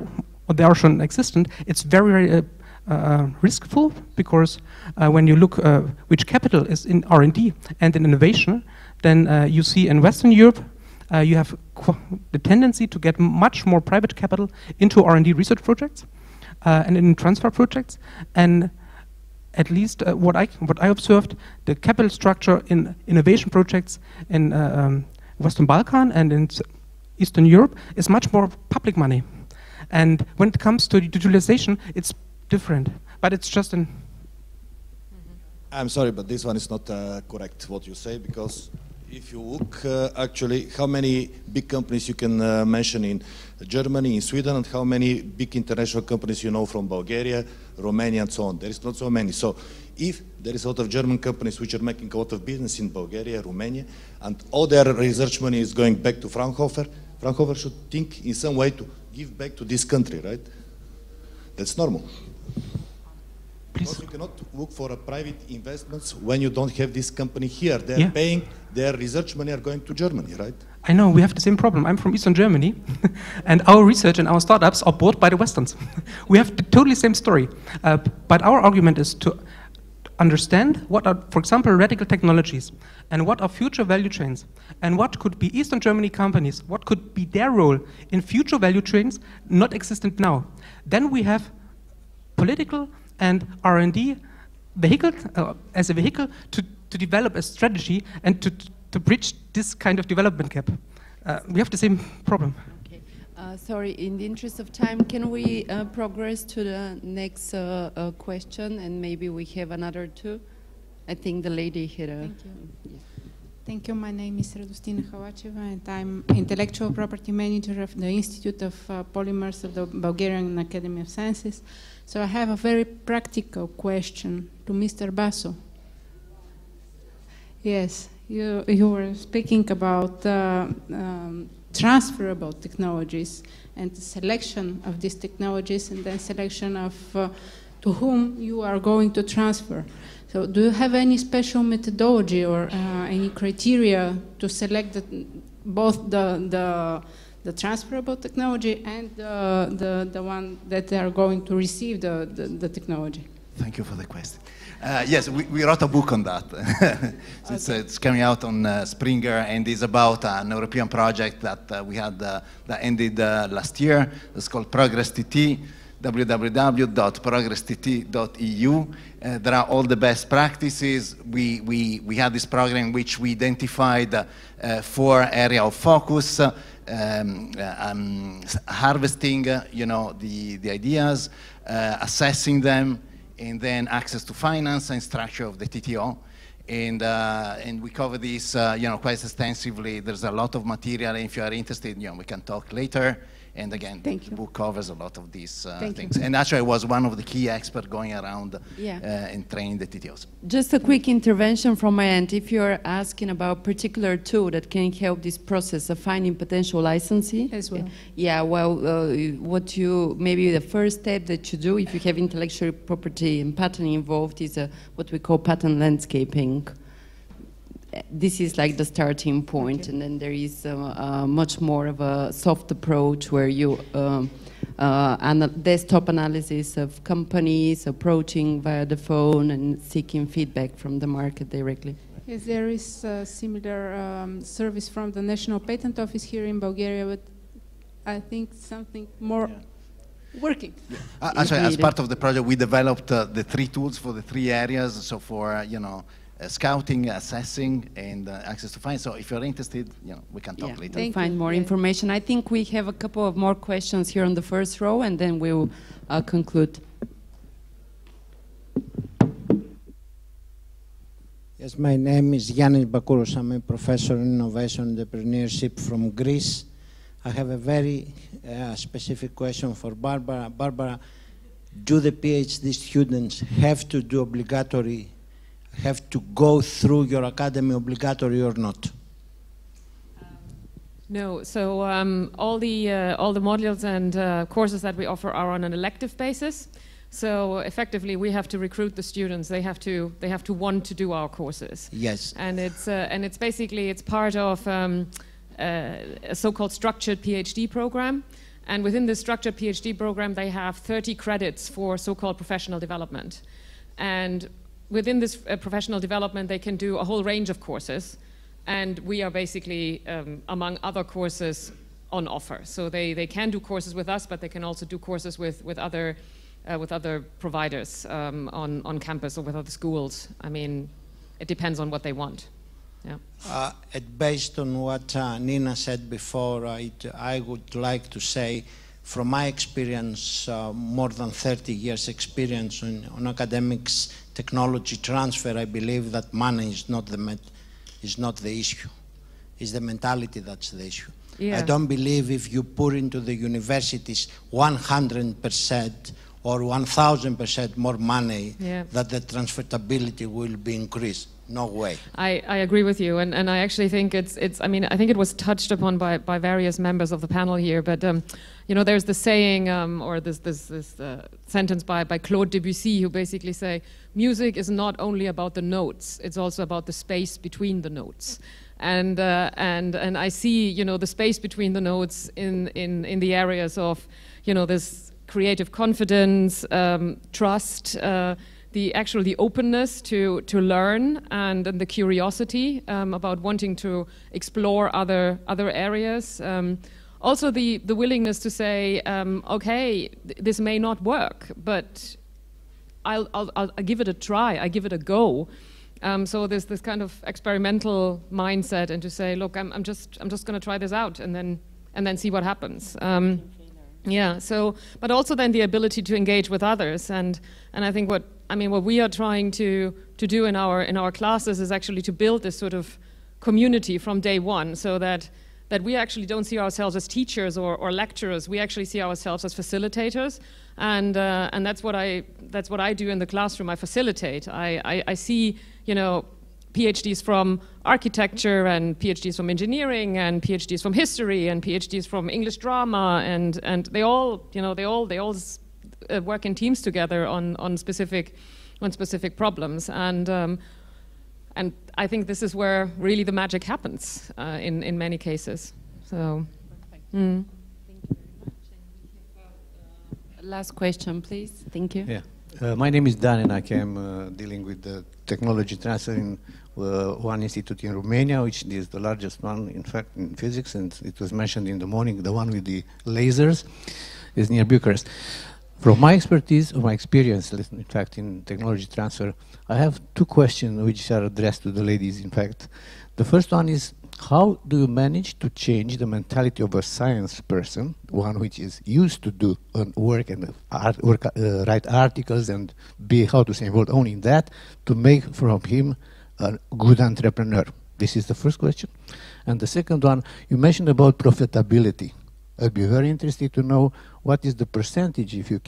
or they are shown existent, it's very, very riskful, because when you look which capital is in R&D and in innovation, then you see in Western Europe you have the tendency to get much more private capital into R&D research projects and in transfer projects. And at least what I observed, the capital structure in innovation projects in Western Balkan and in Eastern Europe is much more public money. And when it comes to digitalization, it's different, but it's just an... I'm sorry, but this one is not correct, what you say, because if you look actually how many big companies you can mention in Germany, in Sweden, and how many big international companies you know from Bulgaria, Romania, and so on. There is not so many. So if there is a lot of German companies which are making a lot of business in Bulgaria, Romania, and all their research money is going back to Fraunhofer, Fraunhofer should think in some way to give back to this country, right? That's normal. Because you cannot look for a private investments when you don't have this company here. They're paying their research money are going to Germany, right? I know, we have the same problem. I'm from Eastern Germany, and our research and our startups are bought by the Westerns. We have the totally same story. But our argument is to understand what are, for example, radical technologies, and what are future value chains, and what could be Eastern Germany companies, what could be their role in future value chains not existent now. Then we have political and R&D vehicle, as a vehicle to develop a strategy and to bridge this kind of development gap. We have the same problem. Okay. Sorry, in the interest of time, can we progress to the next question, and maybe we have another two? I think the lady here. Thank you. Yeah. Thank you. My name is Radustina Khavacheva, and I'm Intellectual Property Manager of the Institute of Polymers of the Bulgarian Academy of Sciences. So I have a very practical question to Mr. Basso. Yes, you were speaking about transferable technologies and the selection of these technologies and then selection of to whom you are going to transfer. So do you have any special methodology or any criteria to select both the transferable technology and the one that they are going to receive the technology? Thank you for the question. Yes, we wrote a book on that. It's coming out on Springer, and it's about an European project that we had that ended last year. It's called Progress TT, www.progresst.eu. There are all the best practices. We had this program in which we identified 4 areas of focus. Harvesting, the ideas, assessing them, and then access to finance and structure of the TTO. And we cover this, quite extensively. There's a lot of material, and if you are interested, we can talk later. And again, the book covers a lot of these things. And actually, I was one of the key experts going around and training the TTOs. Just a quick intervention from my end. If you're asking about particular tool that can help this process of finding potential licensee. As well. Yeah, well, maybe the first step that you do if you have intellectual property and patent involved is what we call patent landscaping. This is like the starting point, and then there is much more of a soft approach where you desktop analysis of companies, approaching via the phone and seeking feedback from the market directly. Yes, there is a similar service from the National Patent Office here in Bulgaria, but I think something more working. Actually, as part of the project, we developed the 3 tools for the 3 areas. So for, scouting, assessing, and access to finance. So if you're interested, we can talk later. We'll find more information. I think we have a couple of more questions here on the first row, and then we'll conclude. Yes, my name is Yannis Bakouros. I'm a professor in innovation and entrepreneurship from Greece. I have a very specific question for Barbara. Barbara, do the PhD students have to do have to go through your academy obligatory or not? No, so all the modules and courses that we offer are on an elective basis. So effectively, we have to recruit the students. They have to want to do our courses. Yes. And it's basically part of a so-called structured PhD program. And within this structured PhD program, they have 30 credits for so-called professional development. And within this professional development, they can do a whole range of courses, and we are basically, among other courses, on offer. So they can do courses with us, but they can also do courses with other providers on campus or with other schools. I mean, it depends on what they want. Yeah. Based on what Nina said before, I would like to say, from my experience, more than 30 years experience on academics, technology transfer, I believe that money is not the issue. It's the mentality that's the issue. Yeah. I don't believe if you put into the universities 100% or 1,000% more money, that the transferability will be increased. No way. I agree with you, and I actually think I mean, I think it was touched upon by various members of the panel here, but there's the saying or this sentence by Claude Debussy, who basically say music is not only about the notes, it's also about the space between the notes. And I see the space between the notes in the areas of this creative confidence, trust, the openness to learn, and the curiosity about wanting to explore other areas. Also the willingness to say, okay, this may not work, but I'll give it a try, I give it a go. So there's this kind of experimental mindset, and to say, look, I'm just going to try this out, and then see what happens. Yeah. So, but also then the ability to engage with others, and I think what we are trying to do in our classes is actually to build this sort of community from day one, so that we actually don't see ourselves as teachers or lecturers. We actually see ourselves as facilitators, and that's what I do in the classroom. I facilitate. I see PhDs from architecture and PhDs from engineering and PhDs from history and PhDs from English drama, and they all, you know, they all work in teams together on specific problems, and I think this is where really the magic happens in many cases. So. Thank you very much. And we have last question, please. Thank you. Yeah. My name is Dan, and I am dealing with the technology transfer in one institute in Romania, which is the largest one, in fact, in physics, and it was mentioned in the morning, the one with the lasers is near Bucharest. From my expertise, or my experience, in fact, in technology transfer, I have two questions which are addressed to the ladies, in fact. The first one is, how do you manage to change the mentality of a science person, one which is used to do work and write articles and be, how to say, involved only in that, to make from him a good entrepreneur? This is the first question. And the second one, you mentioned about profitability. I'd be very interested to know what is the percentage, if you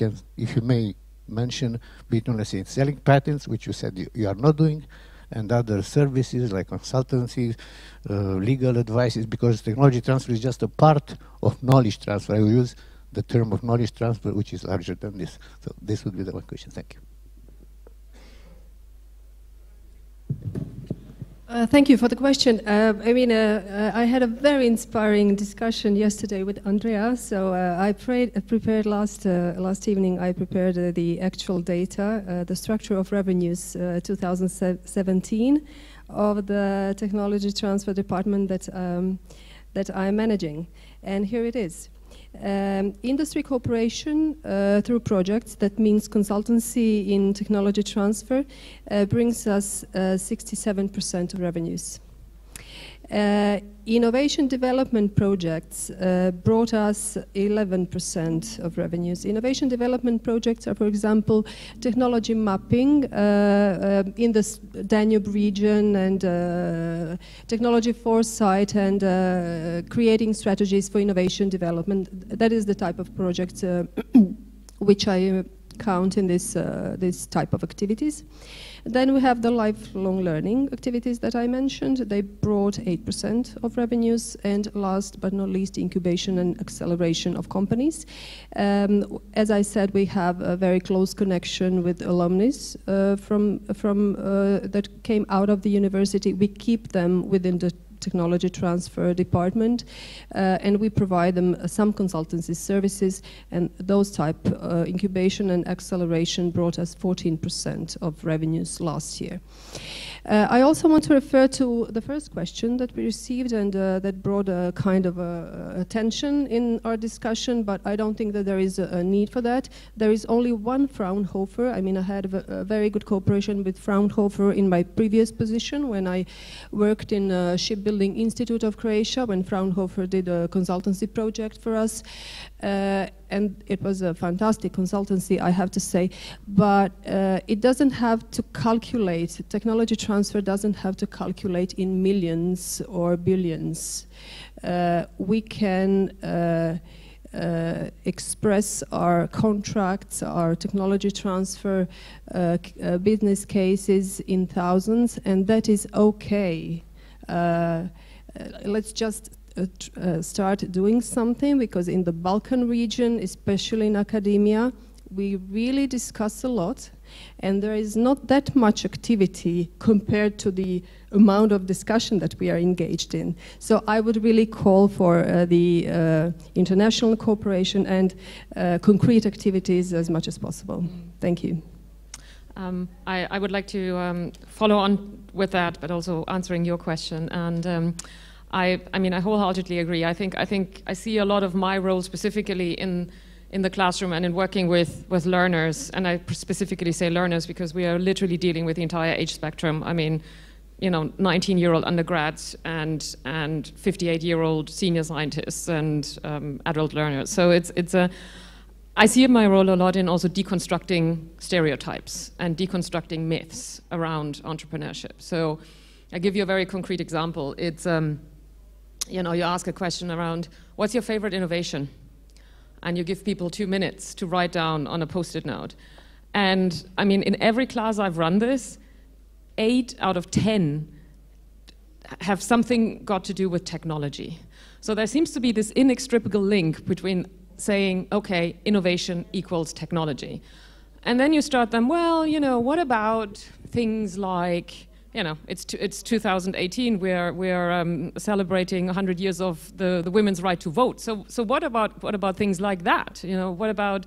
may mention, between, let's say, selling patents, which you said you are not doing, and other services like consultancies, legal advices, because technology transfer is just a part of knowledge transfer. I will use the term of knowledge transfer, which is larger than this. So this would be the one question. Thank you. Thank you for the question. I mean, I had a very inspiring discussion yesterday with Andrea. So I prepared last evening. I prepared the actual data, the structure of revenues 2017 of the technology transfer department that I'm managing, and here it is. Industry cooperation through projects, that means consultancy in technology transfer, brings us 67% of revenues. Innovation development projects brought us 11% of revenues. Innovation development projects are, for example, technology mapping in the Danube region, and technology foresight, and creating strategies for innovation development. That is the type of project which I count in this type of activities. Then we have the lifelong learning activities that I mentioned. They brought 8% of revenues. And last but not least, incubation and acceleration of companies. As I said, we have a very close connection with alumni that came out of the university. We keep them within the technology transfer department, and we provide them some consultancy services, and those type incubation and acceleration brought us 14% of revenues last year. I also want to refer to the first question that we received, and that brought a kind of attention in our discussion, but I don't think that there is a need for that. There is only one Fraunhofer. I mean, I had a very good cooperation with Fraunhofer in my previous position when I worked in Shipbuilding Institute of Croatia, when Fraunhofer did a consultancy project for us. And it was a fantastic consultancy, I have to say, but it doesn't have to calculate, technology transfer doesn't have to calculate in millions or billions. We can express our contracts, our technology transfer business cases in thousands, and that is okay. Let's just start doing something, because in the Balkan region, especially in academia, we really discuss a lot, and there is not that much activity compared to the amount of discussion that we are engaged in. So I would really call for the international cooperation and concrete activities as much as possible. Thank you. I would like to follow on with that, but also answering your question. And I mean, I wholeheartedly agree. I think I see a lot of my role specifically in the classroom and in working with learners, and I specifically say learners because we are literally dealing with the entire age spectrum. I mean, you know, 19-year-old undergrads and 58-year-old senior scientists and adult learners. So I see my role a lot in also deconstructing stereotypes and deconstructing myths around entrepreneurship. So I give you a very concrete example. It's you know, you ask a question around, what's your favorite innovation? And you give people 2 minutes to write down on a Post-it note. And I mean, in every class I've run this, 8 out of 10 have something got to do with technology. So there seems to be this inextricable link between saying, okay, innovation equals technology. And then you start them, well, you know, what about things like, you know, it's 2018, we're celebrating 100 years of the women's right to vote. So what about things like that? You know, what about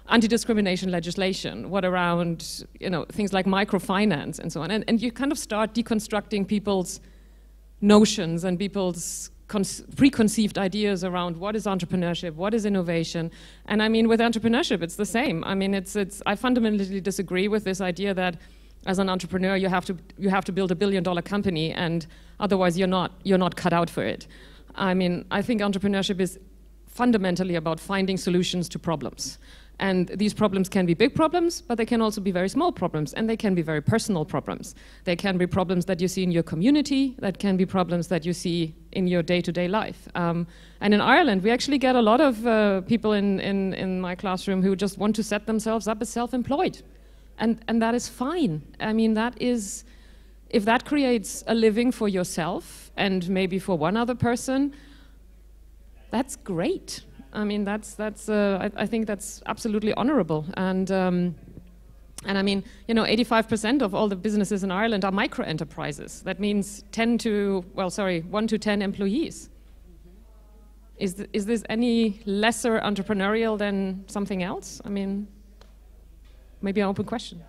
anti-discrimination legislation? What around, you know, things like microfinance and so on? And you kind of start deconstructing people's notions and people's preconceived ideas around what is entrepreneurship, what is innovation. And I mean, with entrepreneurship, it's the same. I mean, I fundamentally disagree with this idea that as an entrepreneur, you have to build $1 billion company, and otherwise you're not cut out for it. I mean, I think entrepreneurship is fundamentally about finding solutions to problems. And these problems can be big problems, but they can also be very small problems, and they can be very personal problems. They can be problems that you see in your community, that can be problems that you see in your day-to-day life. And in Ireland, we actually get a lot of people in my classroom who just want to set themselves up as self-employed. And that is fine. I mean, that is, if that creates a living for yourself and maybe for one other person, that's great. I mean, I think that's absolutely honorable. And I mean, you know, 85% of all the businesses in Ireland are micro enterprises. That means 1 to 10 employees. Is this any lesser entrepreneurial than something else? I mean, maybe an open question.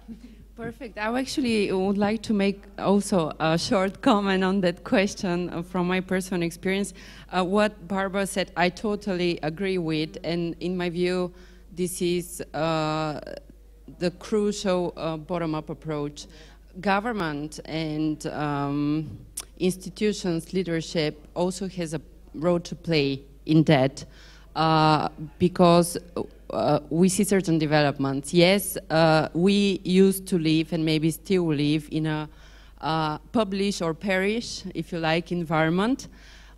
Perfect. I actually would like to make also a short comment on that question from my personal experience. What Barbara said, I totally agree with, and in my view, this is the crucial bottom-up approach. Government and institutions, leadership also has a role to play in that, because we see certain developments. Yes, we used to live and maybe still live in a publish or perish, if you like, environment.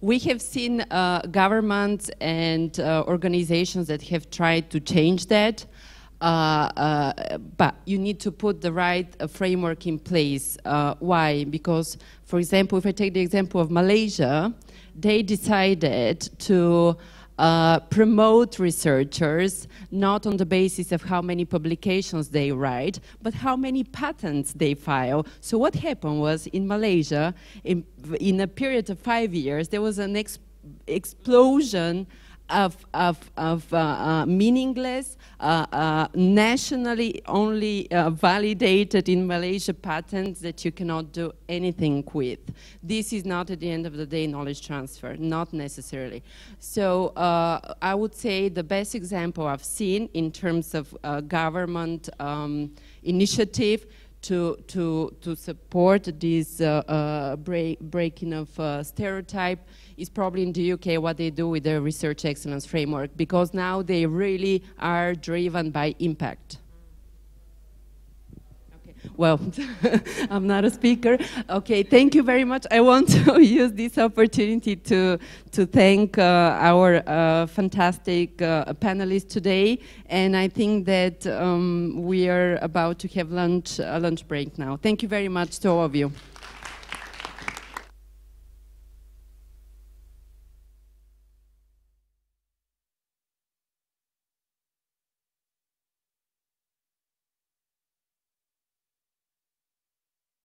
We have seen governments and organizations that have tried to change that, but you need to put the right framework in place. Why? Because, for example, if I take the example of Malaysia, they decided to promote researchers not on the basis of how many publications they write, but how many patents they file. So what happened was, in Malaysia, in a period of 5 years, there was an explosion of meaningless, nationally only validated in Malaysia patents that you cannot do anything with. This is not, at the end of the day, knowledge transfer, not necessarily. So I would say the best example I've seen in terms of government initiative to support this breaking of stereotype is probably in the UK what they do with the research excellence framework, because now they really are driven by impact. Okay. Well, I'm not a speaker. Okay, thank you very much. I want to use this opportunity to thank our fantastic panelists today, and I think that we are about to have a lunch break now. Thank you very much to all of you.